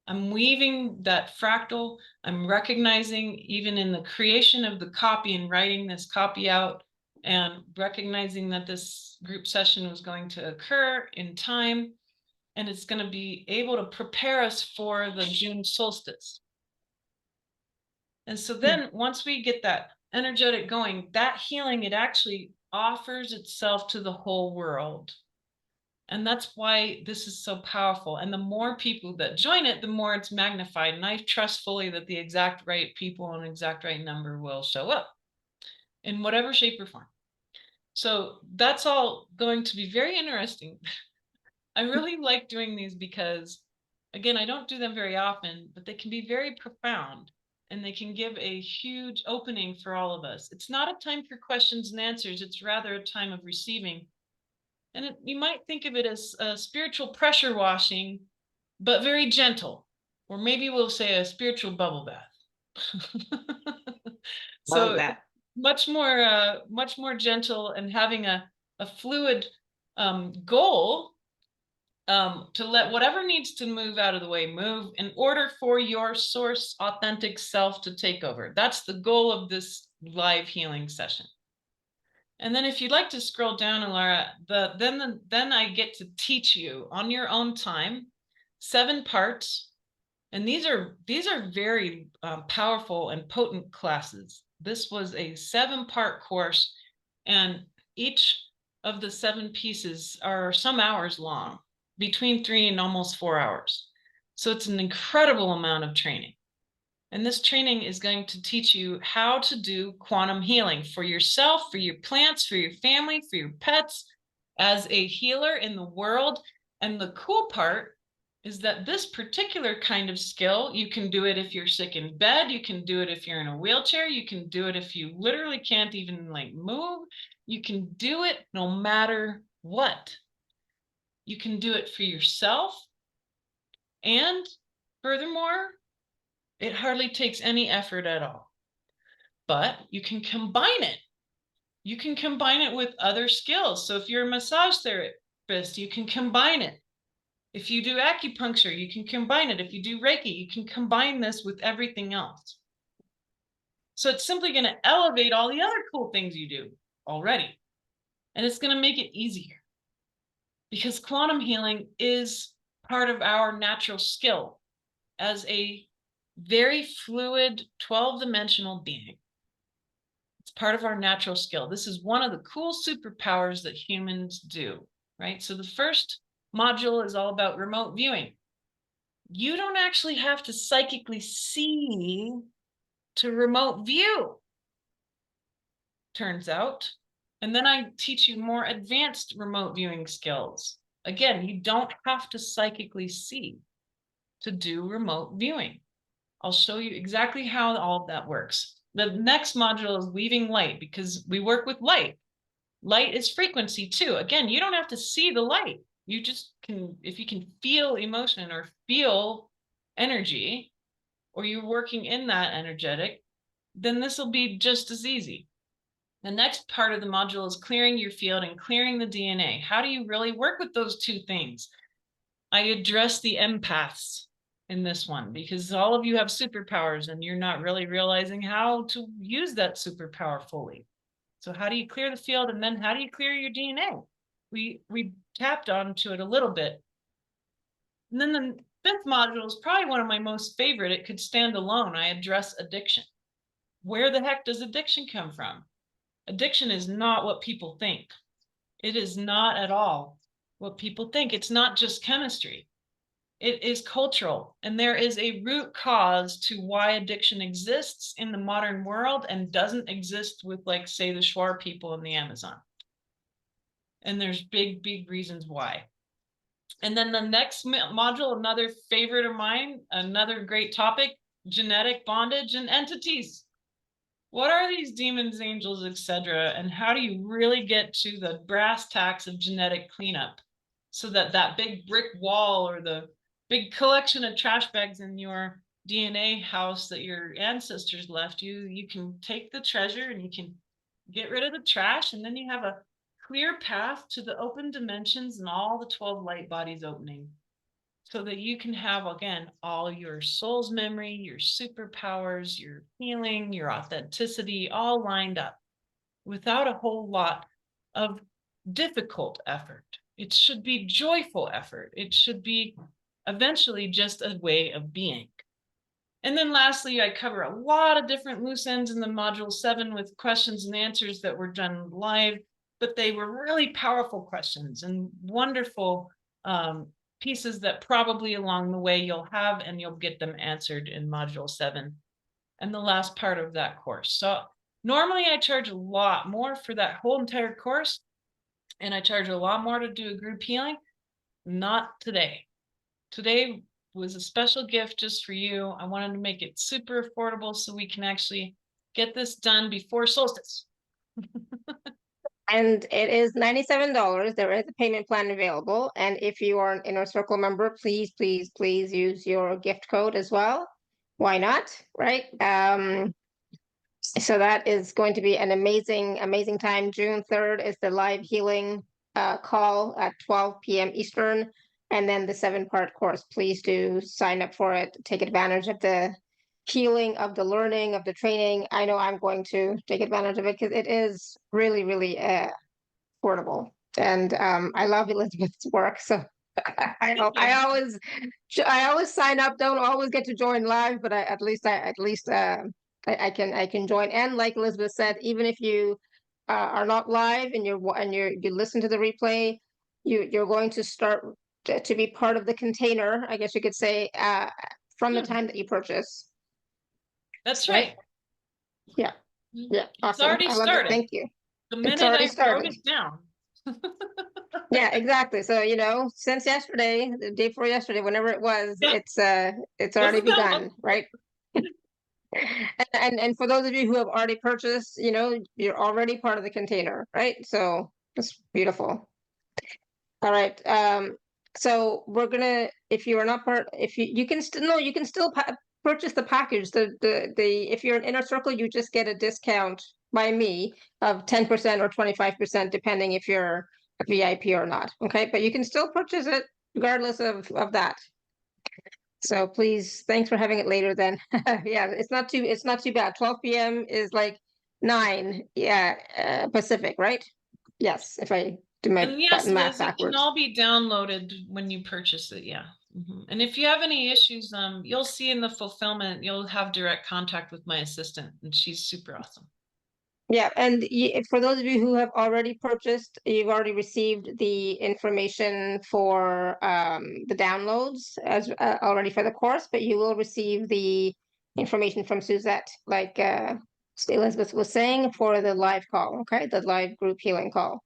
I'm weaving that fractal. I'm recognizing, even in the creation of the copy and writing this copy out, and recognizing that this group session was going to occur in time, and it's going to be able to prepare us for the June solstice. And so then once we get that energetic going, that healing, it actually offers itself to the whole world. And that's why this is so powerful. And the more people that join it, the more it's magnified. And I trust fully that the exact right people and exact right number will show up in whatever shape or form. So that's all going to be very interesting. I really like doing these because, again, I don't do them very often, but they can be very profound and they can give a huge opening for all of us. It's not a time for questions and answers. It's rather a time of receiving. And you might think of it as a spiritual pressure washing, but very gentle, or maybe we'll say a spiritual bubble bath. So that. much more gentle and having a fluid goal to let whatever needs to move out of the way move in order for your source authentic self to take over. That's the goal of this live healing session. And then if you'd like to scroll down, Alara, then I get to teach you on your own time 7 parts. And these are very powerful and potent classes. This was a 7-part course, and each of the 7 pieces are some hours long, between 3 and almost 4 hours. So it's an incredible amount of training. And this training is going to teach you how to do quantum healing for yourself, for your plants, for your family, for your pets, as a healer in the world. And the cool part is that this particular kind of skill, you can do it if you're sick in bed, you can do it if you're in a wheelchair, you can do it if you literally can't even like move, you can do it no matter what. You can do it for yourself, and furthermore, it hardly takes any effort at all. But you can combine it. You can combine it with other skills. So if you're a massage therapist, you can combine it. If you do acupuncture, you can combine it. If you do Reiki, you can combine this with everything else. So it's simply going to elevate all the other cool things you do already. And it's going to make it easier. Because quantum healing is part of our natural skill as a very fluid 12-dimensional being. It's part of our natural skill. This is one of the cool superpowers that humans do, right? So the first module is all about remote viewing. You don't actually have to psychically see to remote view, turns out. And then I teach you more advanced remote viewing skills. Again, you don't have to psychically see to do remote viewing. I'll show you exactly how all of that works. The next module is weaving light, because we work with light. Light is frequency too. Again, you don't have to see the light. You just can, if you can feel emotion or feel energy, or you're working in that energetic, then this will be just as easy. The next part of the module is clearing your field and clearing the DNA. How do you really work with those two things? I address the empaths in this one, because all of you have superpowers and you're not really realizing how to use that superpower fully. So how do you clear the field, and then how do you clear your DNA? We tapped onto it a little bit. And then the 5th module is probably one of my most favorite. It could stand alone. I address addiction. Where the heck does addiction come from? Addiction is not what people think. It is not at all what people think. It's not just chemistry. It is cultural, and there is a root cause to why addiction exists in the modern world and doesn't exist with, like, say, the Shuar people in the Amazon. And there's big, big reasons why. And then the next module, another favorite of mine, another great topic, genetic bondage and entities. What are these demons, angels, etc.? And how do you really get to the brass tacks of genetic cleanup, so that that big brick wall or the big collection of trash bags in your DNA house that your ancestors left you, you can take the treasure and you can get rid of the trash, and then you have a clear path to the open dimensions and all the 12 light bodies opening, so that you can have, again, all your soul's memory, your superpowers, your healing, your authenticity, all lined up without a whole lot of difficult effort. It should be joyful effort. It should be eventually just a way of being. And then lastly, I cover a lot of different loose ends in the module 7 with questions and answers that were done live, but they were really powerful questions and wonderful pieces that probably along the way you'll have, and you'll get them answered in module 7 and the last part of that course. So normally I charge a lot more for that whole entire course, and I charge a lot more to do a group healing. Not today. Today was a special gift just for you. I wanted to make it super affordable so we can actually get this done before solstice. And it is $97. There is a payment plan available. And if you are an Inner Circle member, please, please, please use your gift code as well. Why not? Right? So that is going to be an amazing, amazing time. June 3rd is the live healing call at 12 p.m. Eastern. And then the 7-part course. Please do sign up for it. Take advantage of the healing, of the learning, of the training. I know I'm going to take advantage of it because it is really, really affordable. And I love Elizabeth's work. So I always sign up. Don't always get to join live, but I can join. And like Elizabeth said, even if you are not live and you listen to the replay, you're going to start to be part of the container, I guess you could say, from the time that you purchase. That's right. Yeah. Yeah. It's Awesome. already I love started. it. Thank you. The minute already I started. wrote it down. Yeah, exactly. So, since yesterday, the day before yesterday, whenever it was, Yeah. it's already begun, right? And for those of you who have already purchased, you're already part of the container, right? So it's beautiful. All right. So we're gonna, if you are not part, if you can still, no, you can still purchase the package. If you're an Inner Circle, you just get a discount by me of 10% or 25%, depending if you're a VIP or not. Okay, but you can still purchase it regardless of that. So please, thanks for having it later then. Yeah, it's not too bad. 12 p.m. is like 9, Pacific, right? Yes, if I do my And yes, math Liz, it can backwards. all be downloaded when you purchase it. Yeah. And if you have any issues, you'll see in the fulfillment, you'll have direct contact with my assistant, and she's super awesome. Yeah, and for those of you who have already purchased, you've already received the information for the downloads as already for the course, but you will receive the information from Suzette, like Elizabeth was saying, for the live call, okay? The live group healing call.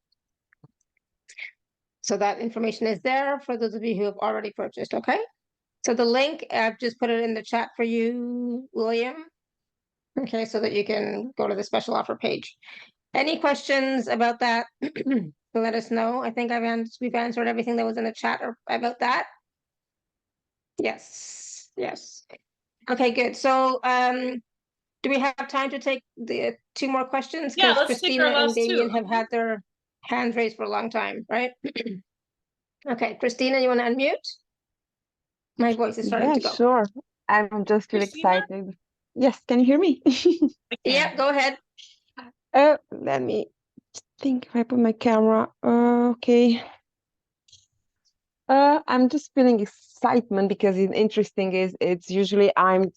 So that information is there for those of you who have already purchased, okay? So the link, I've just put it in the chat for you, William. Okay, so that you can go to the special offer page. Any questions about that? Let us know. I think we've answered everything that was in the chat about that. Yes, yes. Okay, good. So do we have time to take the 2 more questions? Yeah, Because let's take Christina our and last Damien 2. have had their hands raised for a long time, right? Okay, Christina, you want to unmute? My voice is starting Yeah, to go. sure. I'm just really Christina? excited. Yes, can you hear me? Yeah, go ahead. Let me think if I put my camera. Okay. I'm just feeling excitement because it's interesting it's usually I'm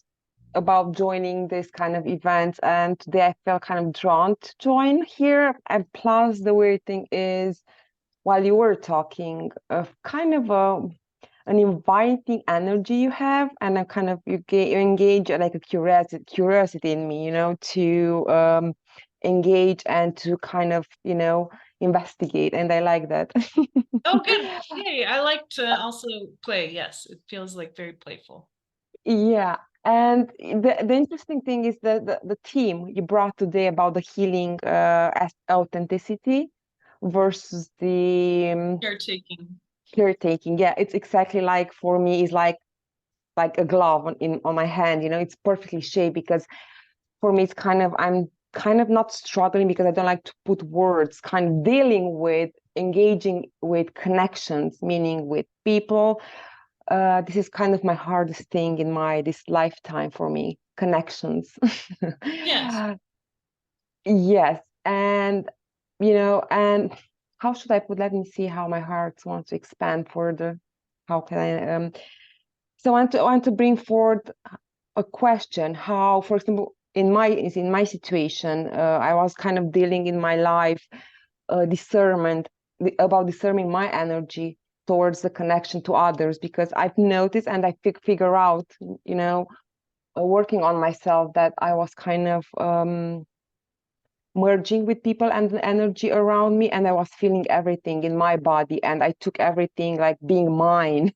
about joining this kind of events, and today I felt kind of drawn to join here. And plus the weird thing is, while you were talking, of kind of an inviting energy you have, and a kind of you engage like a curiosity in me, to engage and to kind of investigate, and I like that. Oh, good. Yay. I like to also play. Yes, it feels like very playful. Yeah, and the interesting thing is that the theme you brought today about the healing as authenticity versus the caretaking. Yeah, it's exactly like, for me, is like a glove on my hand. It's perfectly shaped, because for me it's I'm kind of not struggling, because I don't like to put words, kind of dealing with engaging with connections, meaning with people. This is kind of my hardest thing in this lifetime for me, connections. Yes. Yes, and and how should I put? Let me see how my heart wants to expand further. How can I? So I want to bring forward a question how, for example, in my situation, I was kind of dealing in my life discernment about discerning my energy towards the connection to others, because I've noticed and I figure out, you know, working on myself, that I was kind of merging with people and the energy around me, and I was feeling everything in my body, and I took everything like being mine.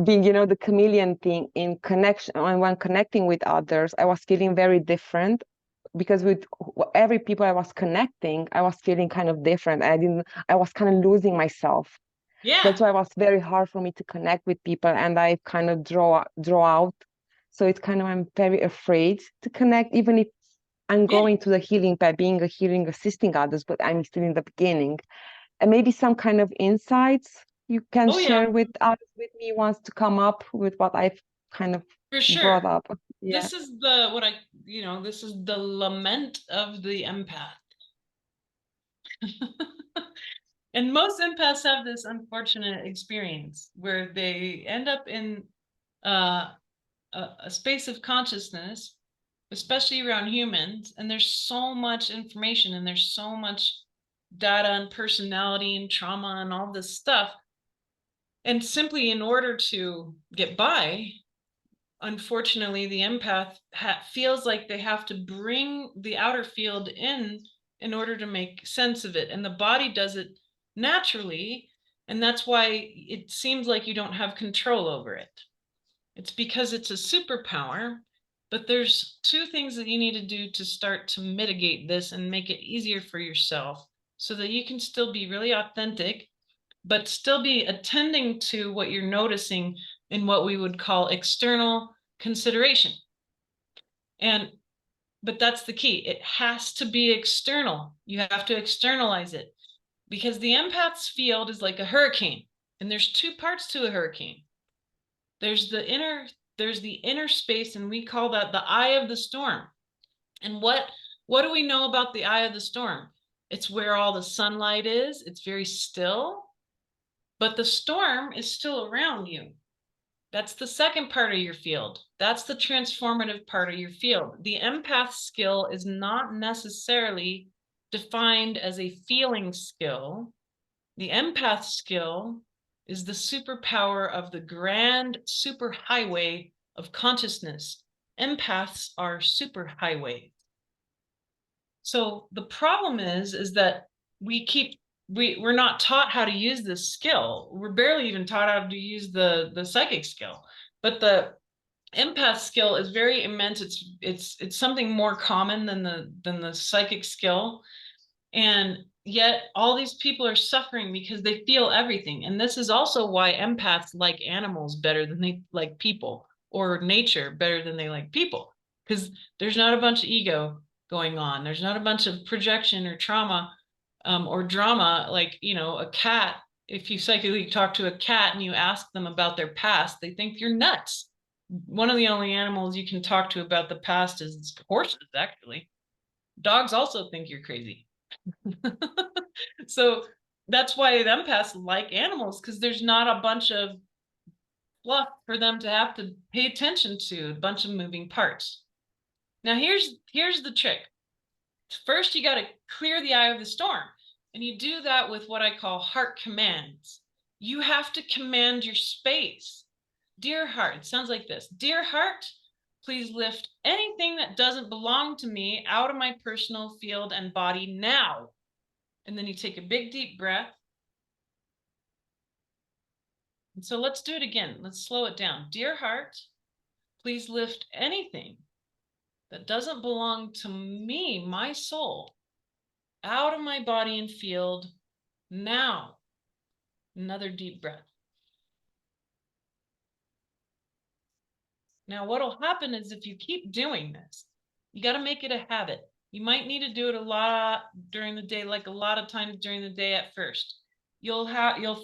Being, you know, the chameleon thing in connection, and when connecting with others, I was feeling very different, because with every people I was connecting, I was feeling kind of different. I was kind of losing myself. Yeah. That's why it was very hard for me to connect with people, and I kind of draw out. So it's kind of, I'm very afraid to connect, even if I'm going to the healing by being a healing, assisting others, but I'm still in the beginning. And maybe some kind of insights you can share with others, with me, wants to come up with what I've kind of For sure. brought up. Yeah. This is this is the lament of the empath. And most empaths have this unfortunate experience where they end up in a space of consciousness, especially around humans, and there's so much information and there's so much data and personality and trauma and all this stuff. And simply in order to get by, unfortunately, the empath feels like they have to bring the outer field in order to make sense of it. And the body does it naturally. And that's why it seems like you don't have control over it. It's because it's a superpower. But there's two things that you need to do to start to mitigate this and make it easier for yourself, so that you can still be really authentic, but still be attending to what you're noticing in what we would call external consideration. But that's the key. It has to be external. You have to externalize it, because the empath's field is like a hurricane, and there's two parts to a hurricane. There's the inner space, and we call that the eye of the storm. And what do we know about the eye of the storm? It's where all the sunlight is. It's very still, but the storm is still around you. That's the second part of your field. That's the transformative part of your field. The empath skill is not necessarily defined as a feeling skill. The empath skill is the superpower of the grand superhighway of consciousness. Empaths are superhighways. So the problem is that we're not taught how to use this skill. We're barely even taught how to use the psychic skill. But the empath skill is very immense. It's something more common than the psychic skill. And yet all these people are suffering because they feel everything. And this is also why empaths like animals better than they like people, or nature better than they like people, because there's not a bunch of ego going on. There's not a bunch of projection or trauma or drama. Like, you know, a cat, if you psychically talk to a cat and you ask them about their past, they think you're nuts. One of the only animals you can talk to about the past is horses, actually. Dogs also think you're crazy. So that's why the empaths like animals, because there's not a bunch of fluff for them to have to pay attention to, a bunch of moving parts. Now here's the trick. First, you got to clear the eye of the storm, and you do that with what I call heart commands. You have to command your space. Dear heart, it sounds like this. Dear heart, please lift anything that doesn't belong to me out of my personal field and body now. And then you take a big deep breath. And so let's do it again. Let's slow it down. Dear heart, please lift anything that doesn't belong to me, my soul, out of my body and field now. Another deep breath. Now, what'll happen is, if you keep doing this, you got to make it a habit. You might need to do it a lot during the day, like a lot of times during the day at first. You'll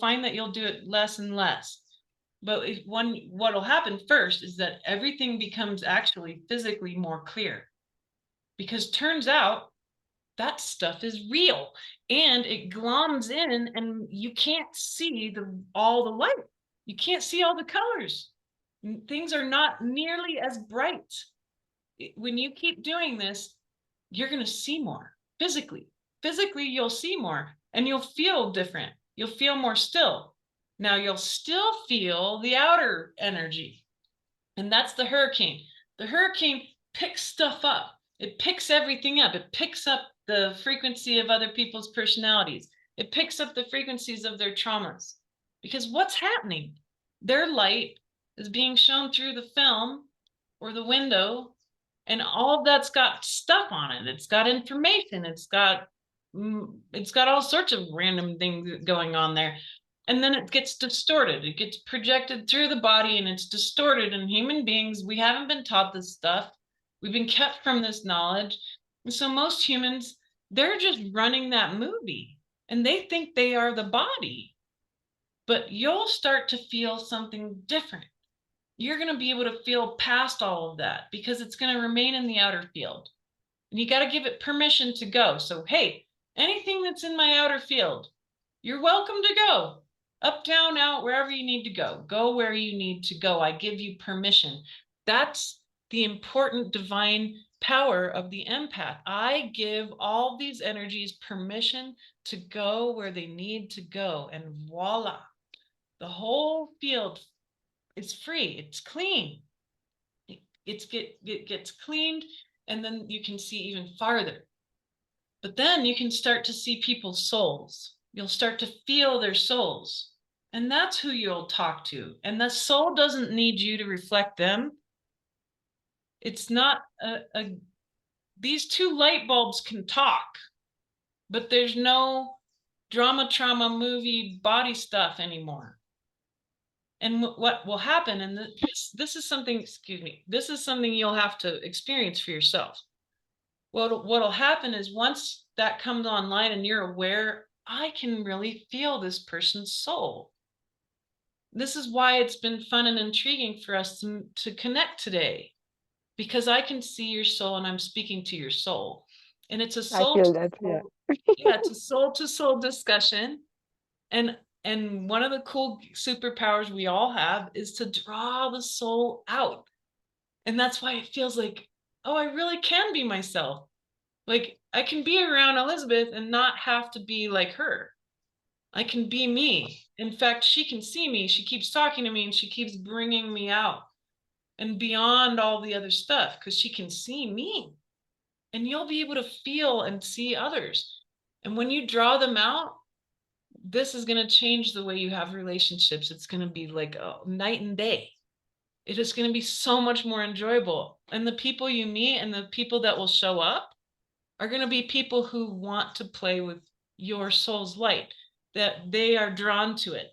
find that you'll do it less and less. But what'll happen first is that everything becomes actually physically more clear. Because turns out that stuff is real, and it gloms in, and you can't see all the light. You can't see all the colors. Things are not nearly as bright. When you keep doing this, you're going to see more physically. Physically, you'll see more and you'll feel different. You'll feel more still. Now, you'll still feel the outer energy, and that's the hurricane. The hurricane picks stuff up. It picks everything up. It picks up the frequency of other people's personalities. It picks up the frequencies of their traumas. Because what's happening? Their light is being shown through the film or the window, and all of that's got stuff on it. It's got information. It's got all sorts of random things going on there. And then it gets distorted. It gets projected through the body, and it's distorted. And human beings, we haven't been taught this stuff. We've been kept from this knowledge. And so most humans, they're just running that movie, and they think they are the body. But you'll start to feel something different. You're going to be able to feel past all of that, because it's going to remain in the outer field. And you got to give it permission to go. So, hey, anything that's in my outer field, you're welcome to go. Up, down, out, wherever you need to go. Go where you need to go. I give you permission. That's the important divine power of the empath. I give all these energies permission to go where they need to go. And voila, the whole field is free. It's clean. It gets cleaned, and then you can see even farther. But then you can start to see people's souls. You'll start to feel their souls. And that's who you'll talk to. And the soul doesn't need you to reflect them. It's not these two light bulbs can talk, but there's no drama, trauma, movie, body stuff anymore. And what will happen, and this is something, excuse me, this is something you'll have to experience for yourself. What'll happen is, once that comes online and you're aware, I can really feel this person's soul. This is why it's been fun and intriguing for us to connect today, because I can see your soul and I'm speaking to your soul. And it's a soul, I feel that, yeah. Yeah, it's a soul to soul discussion. And one of the cool superpowers we all have is to draw the soul out. And that's why it feels like, oh, I really can be myself. Like, I can be around Elizabeth and not have to be like her. I can be me. In fact, she can see me. She keeps talking to me, and she keeps bringing me out and beyond all the other stuff, because she can see me. And you'll be able to feel and see others. And when you draw them out, this is going to change the way you have relationships. It's going to be like night and day. It is going to be so much more enjoyable. And the people you meet and the people that will show up are going to be people who want to play with your soul's light, that they are drawn to it,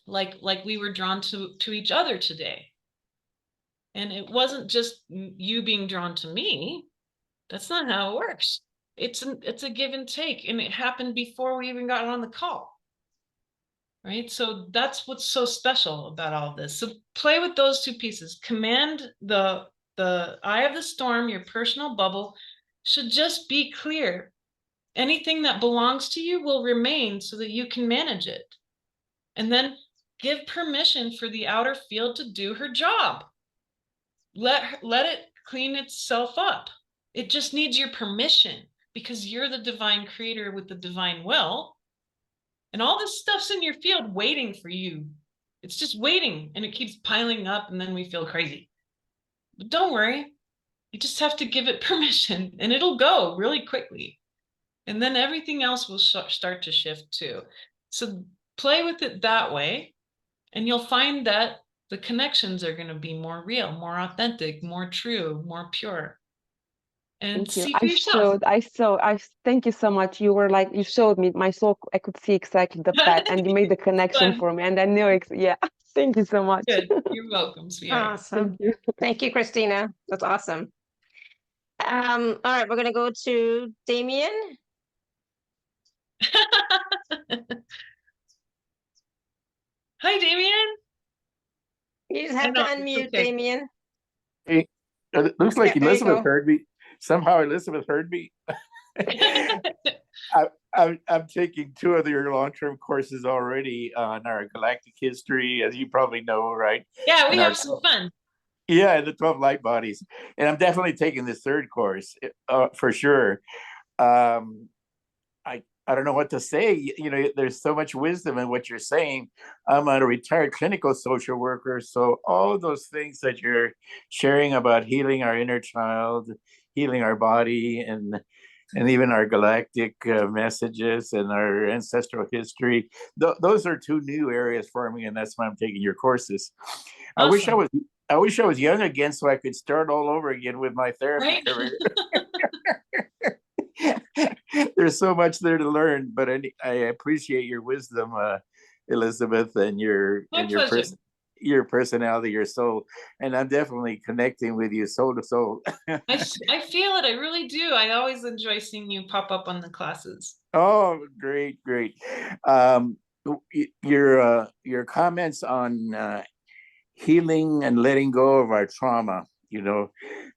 like we were drawn to each other today. And it wasn't just you being drawn to me. That's not how it works. It's a give and take, and it happened before we even got on the call. Right? So that's what's so special about all of this. So play with those two pieces. Command the eye of the storm, your personal bubble, should just be clear. Anything that belongs to you will remain so that you can manage it. And then give permission for the outer field to do her job. Let it clean itself up. It just needs your permission, because you're the divine creator with the divine will. And all this stuff's in your field waiting for you. It's just waiting, and it keeps piling up, and then we feel crazy. But don't worry. You just have to give it permission, and it'll go really quickly. And then everything else will start to shift too. So play with it that way, and you'll find that the connections are going to be more real, more authentic, more true, more pure. And Thank you. see for yourself. Thank you so much. You were like, you showed me my soul. I could see exactly the path, and you made the connection Fun. for me. And I knew, yeah. Thank you so much. Good. You're welcome, sweetheart. Awesome. Thank you. Thank you, Christina. That's awesome. All right, we're gonna go to Damien. Hi, Damien. You just have to unmute, okay. Damien. Hey, it looks like Yeah, there you Elizabeth go. heard me. Somehow Elizabeth heard me. I'm taking 2 of your long-term courses already on our galactic history, as you probably know, right? Yeah, we And our have some fun. Yeah, the 12 light bodies. And I'm definitely taking this 3rd course for sure. Um, I don't know what to say. You know, there's so much wisdom in what you're saying. I'm a retired clinical social worker, so all those things that you're sharing about healing our inner child, healing our body, and even our galactic messages and our ancestral history, those are 2 new areas for me, and that's why I'm taking your courses. Awesome. I wish I was young again so I could start all over again with my therapy Right? career. There's so much there to learn, but I appreciate your wisdom, Elizabeth, and My pleasure. your personality, your soul, and I'm definitely connecting with you soul to soul. I feel it. I really do. I always enjoy seeing you pop up on the classes. Oh, great, great. Your comments on healing and letting go of our trauma, you know,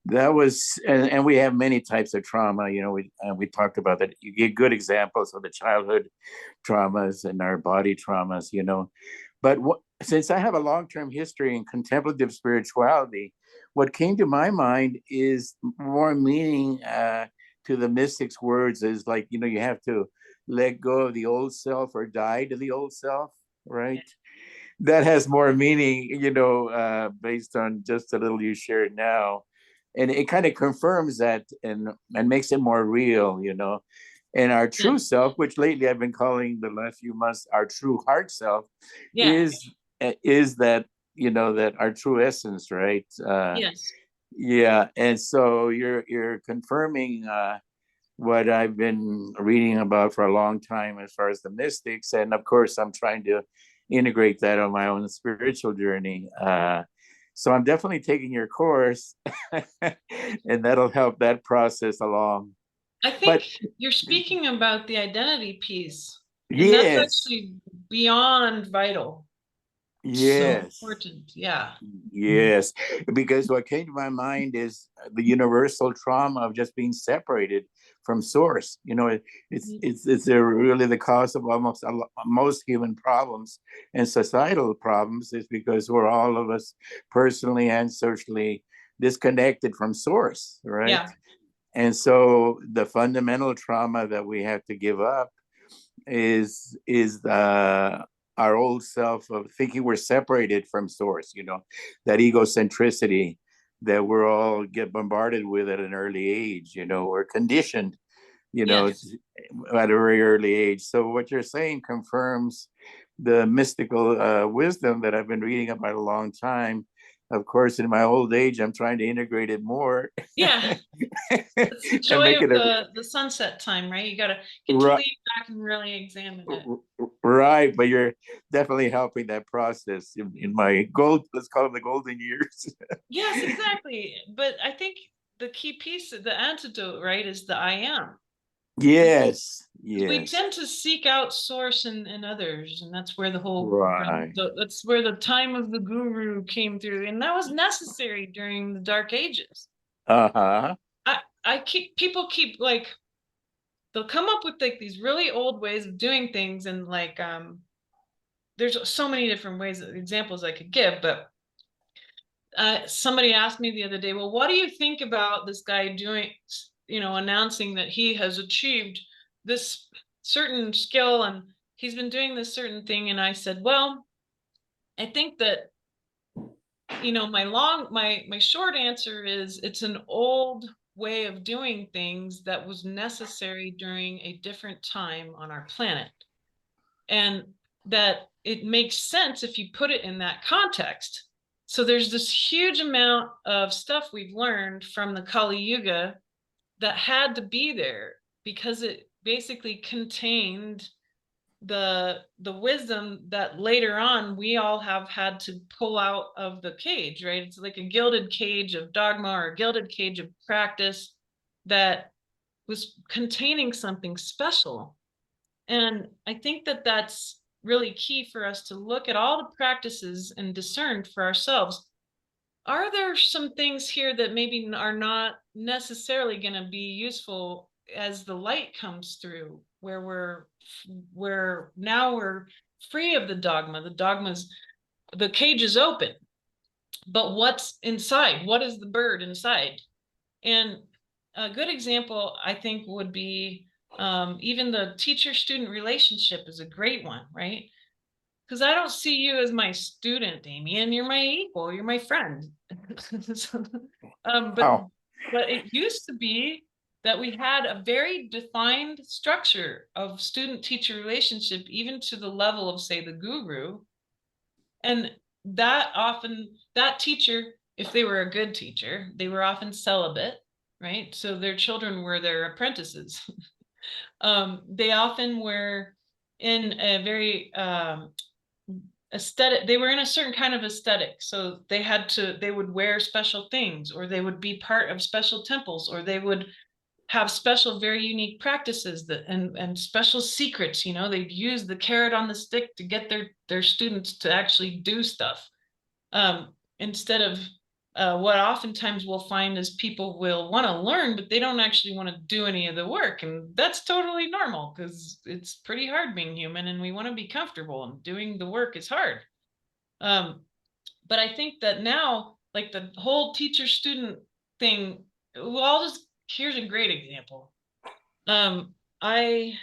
that was, and we have many types of trauma, you know, we talked about that. You get good examples of the childhood traumas and our body traumas, you know. But since I have a long-term history in contemplative spirituality, what came to my mind is more meaning to the mystics' words is like, you know, you have to let go of the old self or die to the old self, right? That has more meaning, you know, based on just a little you shared now. And it kind of confirms that and makes it more real, you know. And our true self, which lately I've been calling the last few months our true heart self, Yeah. is that, you know, that our true essence, right? Yes. Yeah. And so you're confirming what I've been reading about for a long time as far as the mystics. And of course, I'm trying to integrate that on my own spiritual journey. So I'm definitely taking your course and that'll help that process along. I think you're speaking about the identity piece. And that's Yes. actually beyond vital. Yes. So important. Yeah. Yes. Because what came to my mind is the universal trauma of just being separated from source. You know, it's really the cause of almost most human problems and societal problems is because we're all of us personally and socially disconnected from source, right? Yeah. And so the fundamental trauma that we have to give up is our old self of thinking we're separated from source, you know, that egocentricity that we're all get bombarded with at an early age, you know, or conditioned, you know, Yes. at a very early age. So what you're saying confirms the mystical wisdom that I've been reading about a long time. Of course, in my old age, I'm trying to integrate it more. Yeah. It's the And joy make of it the sunset time, right? You got to get to right, lean back and really examine it. right. But you're definitely helping that process in my let's call them the golden years. Yes, exactly. But I think the key piece, the antidote, right, is the I am. Yes, We yes. tend to seek out source in others, and that's where the whole Right. that's where the time of the guru came through, and that was necessary during the dark ages. Uh-huh. People keep like they'll come up with like these really old ways of doing things, and like there's so many different ways examples I could give, but somebody asked me the other day, well, what do you think about this guy doing, you know, announcing that he has achieved this certain skill and he's been doing this certain thing? And I said, well, I think that, you know, my short answer is it's an old way of doing things that was necessary during a different time on our planet. And that it makes sense if you put it in that context. So there's this huge amount of stuff we've learned from the Kali Yuga that had to be there because it basically contained the wisdom that later on we all have had to pull out of the cage, right? It's like a gilded cage of dogma or a gilded cage of practice that was containing something special. And I think that that's really key for us to look at all the practices and discern for ourselves. Are there some things here that maybe are not necessarily going to be useful as the light comes through, where now we're free of the dogma. The cage is open, but what's inside? What is the bird inside? And a good example, I think, would be even the teacher-student relationship is a great one, right? Because I don't see you as my student, Damien. You're my equal. You're my friend. But it used to be that we had a very defined structure of student-teacher relationship, even to the level of, say, the guru. And that teacher, if they were a good teacher, they were often celibate, right? So their children were their apprentices. They often were in a very aesthetic, they were in a certain kind of aesthetic. So they would wear special things, or they would be part of special temples, or they would have special, very unique practices and special secrets. They'd use the carrot on the stick to get their students to actually do stuff. Instead of what oftentimes we'll find is people will want to learn, but they don't actually want to do any of the work. And that's totally normal, because it's pretty hard being human, and we want to be comfortable, and doing the work is hard. But I think that now, like the whole teacher-student thing, here's a great example. I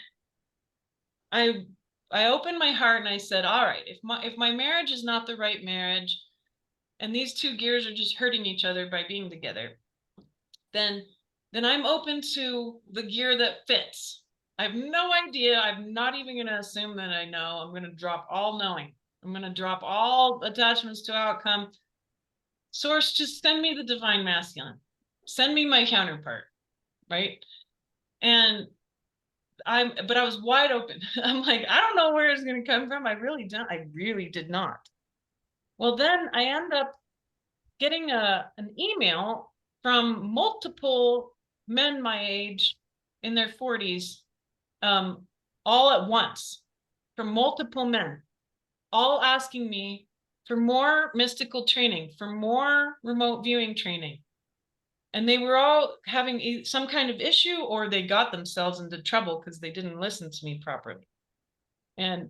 opened my heart and I said, all right, if my marriage is not the right marriage, and these two gears are just hurting each other by being together, then I'm open to the gear that fits. I have no idea. I'm not even going to assume that I know. I'm going to drop all knowing. I'm going to drop all attachments to outcome. Source, just send me the divine masculine. Send me my counterpart, right? But I was wide open. I'm like, I don't know where it's going to come from. I really did not. Well, then I end up getting an email from multiple men my age in their 40s, all at once, from multiple men, all asking me for more mystical training, for more remote viewing training. And they were all having some kind of issue, or they got themselves into trouble because they didn't listen to me properly. And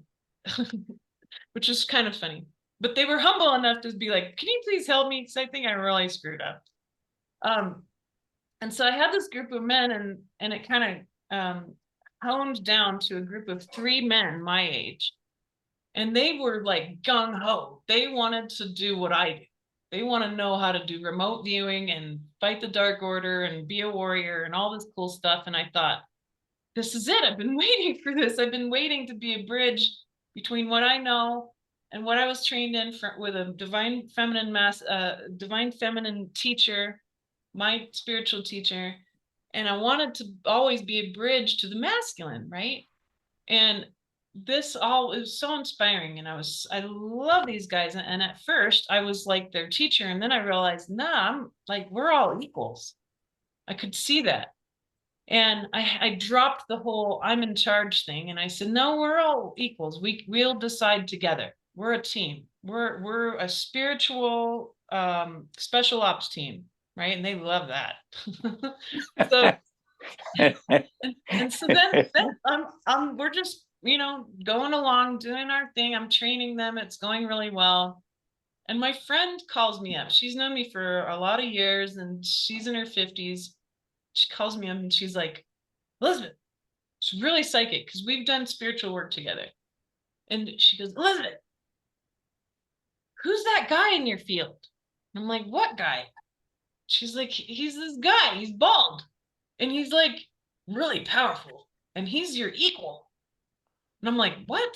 which is kind of funny. But they were humble enough to be like, can you please help me? Because I think I really screwed up. And so I had this group of men, and it kind of honed down to a group of 3 men my age. And they were like gung-ho. They wanted to do what I do. They want to know how to do remote viewing and fight the Dark Order and be a warrior and all this cool stuff. And I thought, this is it. I've been waiting for this. I've been waiting to be a bridge between what I know and what I was trained in with a divine feminine teacher, my spiritual teacher. And I wanted to always be a bridge to the masculine, right? And this all is so inspiring, and I love these guys. And at first I was like their teacher, and then I realized, I'm like, we're all equals. I could see that. And I dropped the whole I'm in charge thing, and I said, no, we're all equals. We'll decide together. We're a team. We're a spiritual special ops team, right? And they love that. So and so then we're just going along, doing our thing. I'm training them. It's going really well. And my friend calls me up. She's known me for a lot of years, and she's in her 50s. She calls me up and she's like, Elizabeth, she's really psychic because we've done spiritual work together. And she goes, Elizabeth, who's that guy in your field? And I'm like, what guy? She's like, he's this guy. He's bald. And he's like really powerful. And he's your equal. And I'm like, what?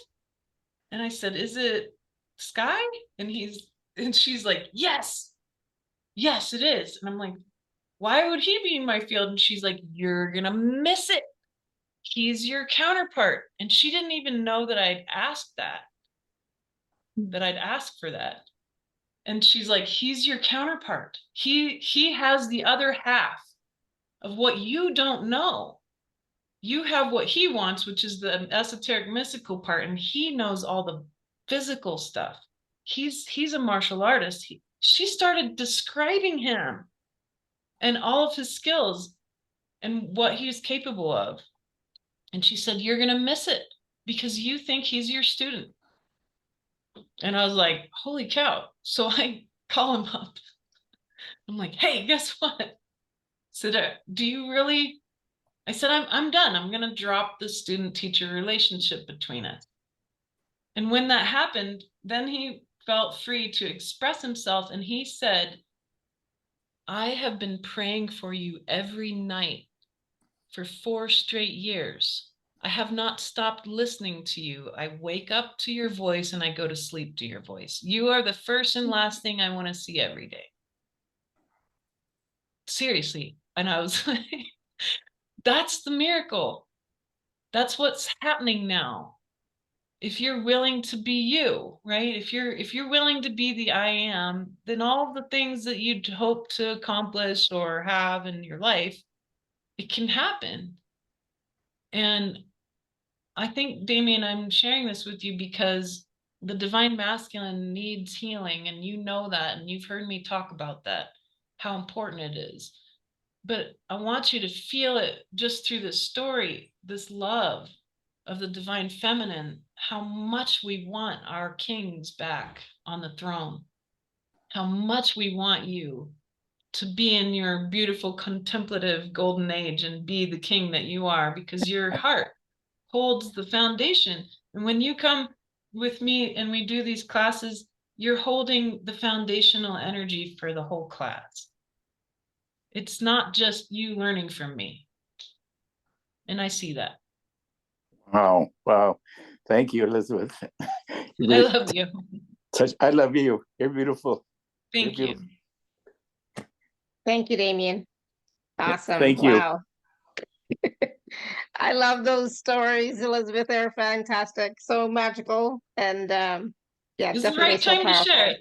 And I said, is it Sky? And she's like, yes, it is. And I'm like, why would he be in my field? And she's like, you're gonna miss it. He's your counterpart. And she didn't even know that I'd asked that I'd asked for that. And she's like, he's your counterpart. He has the other half of what you don't know. You have what he wants, which is the esoteric mystical part, and he knows all the physical stuff. He's a martial artist. She started describing him and all of his skills. and what he's capable of. And she said, you're going to miss it because you think he's your student. And I was like, holy cow. So I call him up. I'm like, hey, guess what? I said, do you really? I said, I'm done. I'm going to drop the student-teacher relationship between us. And when that happened, then he felt free to express himself. And he said, I have been praying for you every night for 4 straight years. I have not stopped listening to you. I wake up to your voice and I go to sleep to your voice. You are the first and last thing I want to see every day. Seriously. And I was like, that's the miracle. That's what's happening now. If you're willing to be you, right? If you're willing to be the I am, then all of the things that you'd hope to accomplish or have in your life, it can happen. And I think, Damien, I'm sharing this with you because the divine masculine needs healing, and you know that, and you've heard me talk about that, how important it is. But I want you to feel it just through this story, this love of the divine feminine, how much we want our kings back on the throne, how much we want you to be in your beautiful contemplative golden age and be the king that you are, because your heart holds the foundation. And when you come with me and we do these classes, you're holding the foundational energy for the whole class. It's not just you learning from me. And I see that. Wow. Wow. Thank you, Elizabeth. I love you. I love you. You're beautiful. Thank You're you. beautiful. Thank you, Damien. Awesome. Thank you. Wow. I love those stories, Elizabeth. They're fantastic. So magical. And yeah, It's the definitely right so time to powerful. share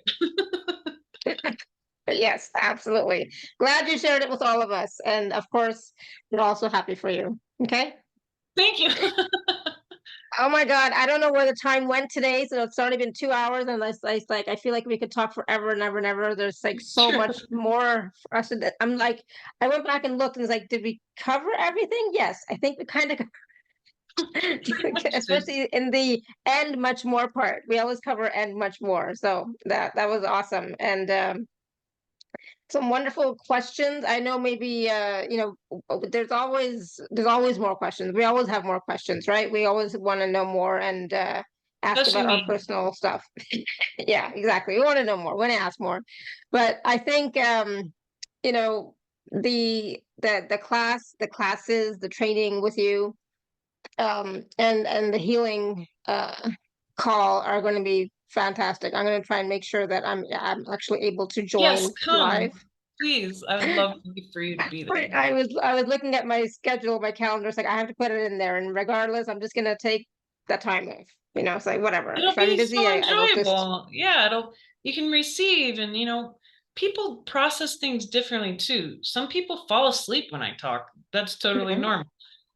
it. Yes, absolutely. Glad you shared it with all of us. And of course, we're also happy for you. Okay. Thank you. Oh my God, I don't know where the time went today. So it's already been 2 hours, and it's like I feel like we could talk forever and ever and ever. There's like so True. much more for us to. I'm like, I went back and looked, and it's like, did we cover everything? Yes, I think we kind of, especially in the end, much more part. We always cover end much more. So that was awesome, and some wonderful questions. I know maybe there's always more questions. We always have more questions, right? We always want to know more and ask Especially about our me. personal stuff. Yeah, exactly. We want to know more. We want to ask more. But I think you know, the classes, the training with you, and the healing call are going to be fantastic. I'm going to try and make sure that I'm actually able to Yes, join come. live. Please. I would love for you to be there. I was looking at my schedule, my calendar. It's like I have to put it in there, and regardless, I'm just going to take that time off. It's like whatever. It'll If I'm be busy, so I will just. enjoyable. Yeah, you can receive, and people process things differently too. Some people fall asleep when I talk. That's totally Mhm. normal.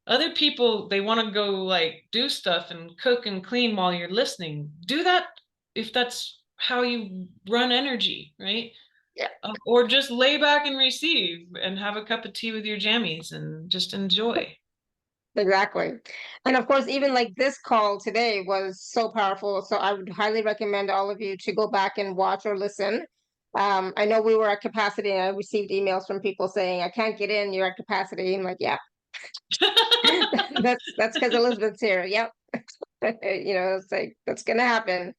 Other people, they want to go like do stuff and cook and clean while you're listening. Do that if that's how you run energy, right? Yeah. Or just lay back and receive and have a cup of tea with your jammies and just enjoy. Exactly. And of course, even like this call today was so powerful. So I would highly recommend all of you to go back and watch or listen. I know we were at capacity, and I received emails from people saying, I can't get in, you're at capacity. I'm like, yeah, that's because Elizabeth's here. Yep. It's like that's gonna happen.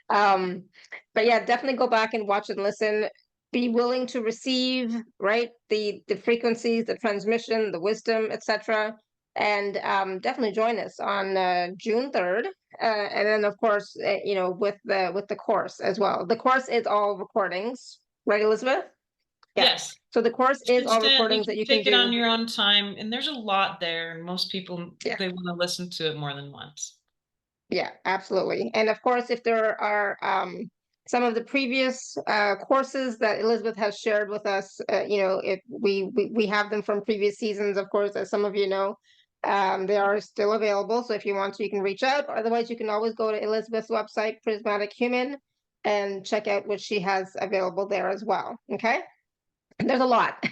But yeah, definitely go back and watch and listen. Be willing to receive, right? The frequencies, the transmission, the wisdom, etc. And definitely join us on June 3rd. And then of course, with the course as well. The course is all recordings, right, Elizabeth? Yeah. Yes. So the course is all You recordings can that you can take it do. on your own time, and there's a lot there, and most people, Yeah. they want to listen to it more than once. Yeah, absolutely. And of course, if there are some of the previous courses that Elizabeth has shared with us, if we have them from previous seasons, of course, as some of you know, they are still available. So if you want to, you can reach out. Otherwise, you can always go to Elizabeth's website, Prismatic Human, and check out what she has available there as well. Okay, there's a lot.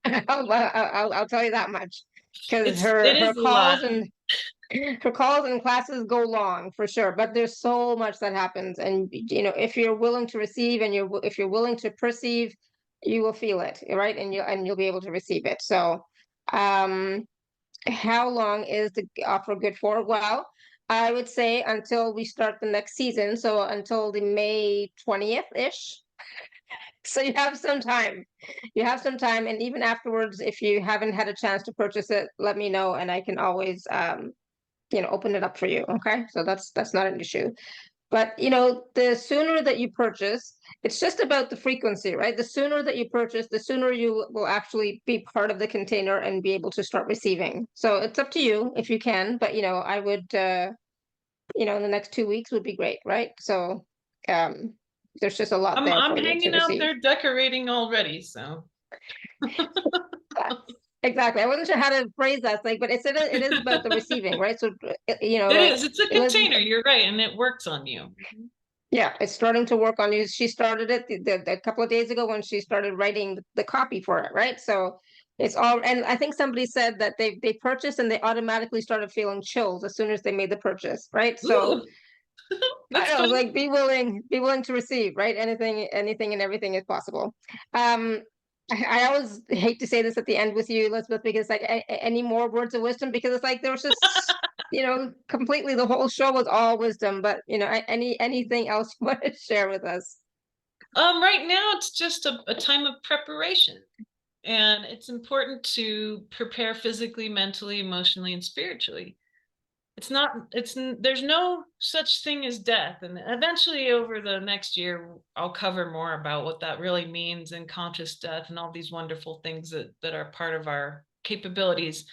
I'll tell you that much. because It her is a lot. calls and her calls and classes go long for sure, but there's so much that happens, and if you're willing to receive and if you're willing to perceive, you will feel it, right? And you'll be able to receive it. So, how long is the offer good for? Well, I would say until we start the next season, so until the May 20th ish. So you have some time. You have some time, and even afterwards, if you haven't had a chance to purchase it, let me know, and I can always open it up for you. Okay, so that's not an issue. But the sooner that you purchase, it's just about the frequency, right? The sooner that you purchase, the sooner you will actually be part of the container and be able to start receiving. So it's up to you if you can, but I would in the next 2 weeks would be great, right? So there's just a lot there I'm for you to hanging out receive. there decorating already, so. Exactly. I wasn't sure how to phrase that thing, but it is about the receiving, right? So It is. It's a container. You're right, and it works on you. Yeah, it's starting to work on you. She started it a couple of days ago when she started writing the copy for it, right? So it's all, and I think somebody said that they purchased and they automatically started feeling chills as soon as they made the purchase, right? So That's I was funny. like, be willing to receive, right? Anything and everything is possible. I always hate to say this at the end with you, Elizabeth, because like any more words of wisdom, because it's like there was just completely the whole show was all wisdom, but anything else you want to share with us? Right now it's just a time of preparation, and it's important to prepare physically, mentally, emotionally, and spiritually. There's no such thing as death, and eventually over the next year I'll cover more about what that really means, and conscious death and all these wonderful things that are part of our capabilities.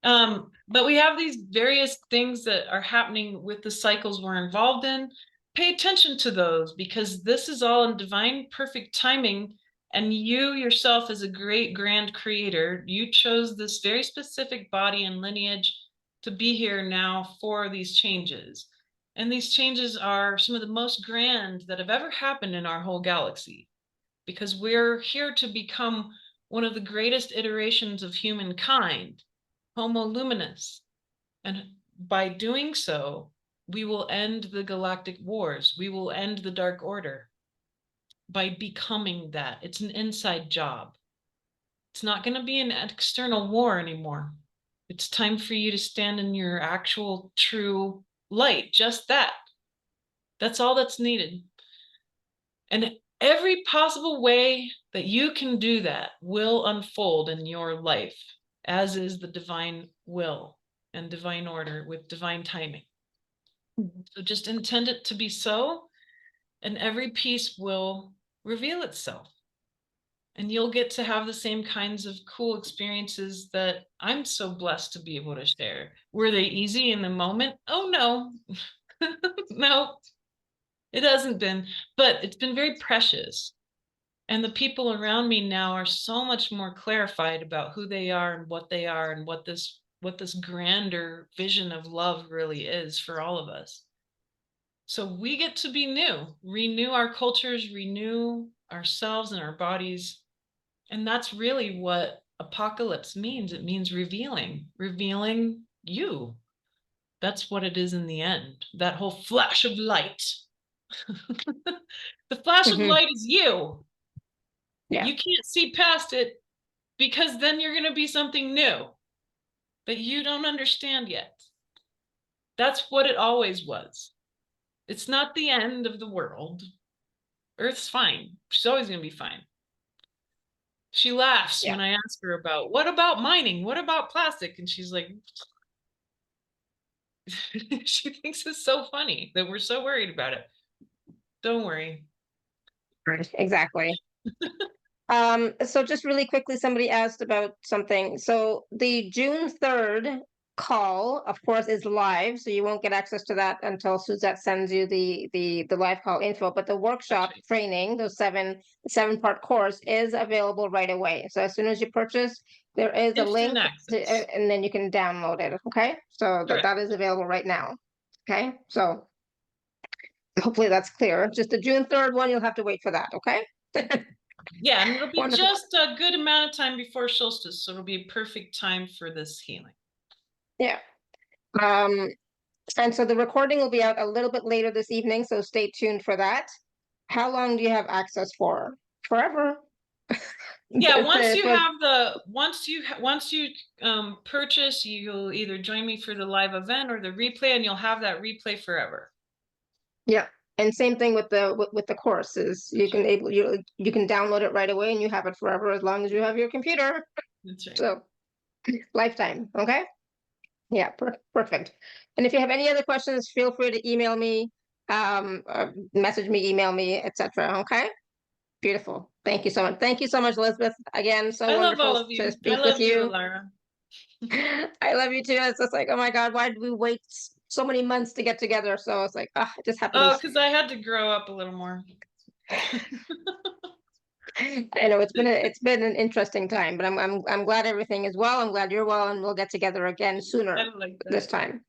But we have these various things that are happening with the cycles we're involved in. Pay attention to those, because this is all in divine perfect timing, and you yourself as a great grand creator, you chose this very specific body and lineage to be here now for these changes. And these changes are some of the most grand that have ever happened in our whole galaxy, because we're here to become one of the greatest iterations of humankind, Homo luminous. And by doing so, we will end the galactic wars. We will end the Dark Order by becoming that. It's an inside job. It's not going to be an external war anymore. It's time for you to stand in your actual true light, just that. That's all that's needed. And every possible way that you can do that will unfold in your life, as is the divine will and divine order with divine timing. So just intend it to be so, and every piece will reveal itself. And you'll get to have the same kinds of cool experiences that I'm so blessed to be able to share. Were they easy in the moment? Oh, no. No, it hasn't been, but it's been very precious. And the people around me now are so much more clarified about who they are and what they are, and what this grander vision of love really is for all of us. So we get to be new, renew our cultures, renew ourselves and our bodies. And that's really what apocalypse means. It means revealing you. That's what it is in the end. That whole flash of light. The flash of light is you. Yeah. You can't see past it, because then you're going to be something new that you don't understand yet. That's what it always was. It's not the end of the world. Earth's fine. She's always going to be fine. She laughs when I ask her about, what about mining? What about plastic? And she's like, she thinks it's so funny that we're so worried about it. Don't worry. Exactly. So just really quickly, somebody asked about something. So the June 3rd call, of course, is live, so you won't get access to that until Suzette sends you the live call info. But the workshop training, those seven-part course, is available right away. So as soon as you purchase, there is a link, and then you can download it. Okay, so that is available right now. Okay, so hopefully that's clear. Just the June 3rd one, you'll have to wait for that. Okay. Yeah, and it'll be Wonderful. just a good amount of time before solstice, so it'll be a perfect time for this healing. Yeah. And so the recording will be out a little bit later this evening, so stay tuned for that. How long do you have access for? Forever. Yeah, once you purchase, you'll either join me for the live event or the replay, and you'll have that replay forever. Yeah, and same thing with the courses. You can download it right away, and you have it forever as long as you have your computer. That's right. So lifetime. Okay. Yeah, perfect. And if you have any other questions, feel free to email me, message me, email me, etc. Okay. Beautiful. Thank you so much. Thank you so much, Elizabeth. Again, so I love all wonderful of you. to I speak love with you. Lara. I love you too. It's just like, oh my God, why did we wait so many months to get together? So it's like, it just happens. Oh, because I had to grow up a little more. I know it's been an interesting time, but I'm glad everything is well. I'm glad you're well, and we'll get together again sooner Like this time.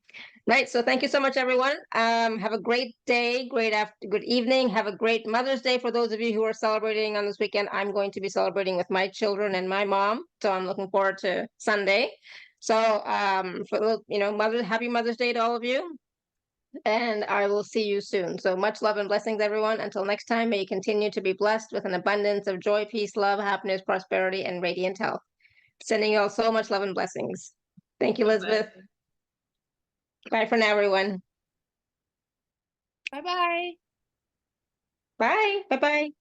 Right. So thank you so much, everyone. Have a great day, good evening. Have a great Mother's Day for those of you who are celebrating on this weekend. I'm going to be celebrating with my children and my mom, so I'm looking forward to Sunday. So happy Mother's Day to all of you. And I will see you soon. So much love and blessings, everyone. Until next time, may you continue to be blessed with an abundance of joy, peace, love, happiness, prosperity, and radiant health. Sending you all so much love and blessings. Thank you, Elizabeth. Bye for now, everyone. Bye-bye. Bye. Bye-bye.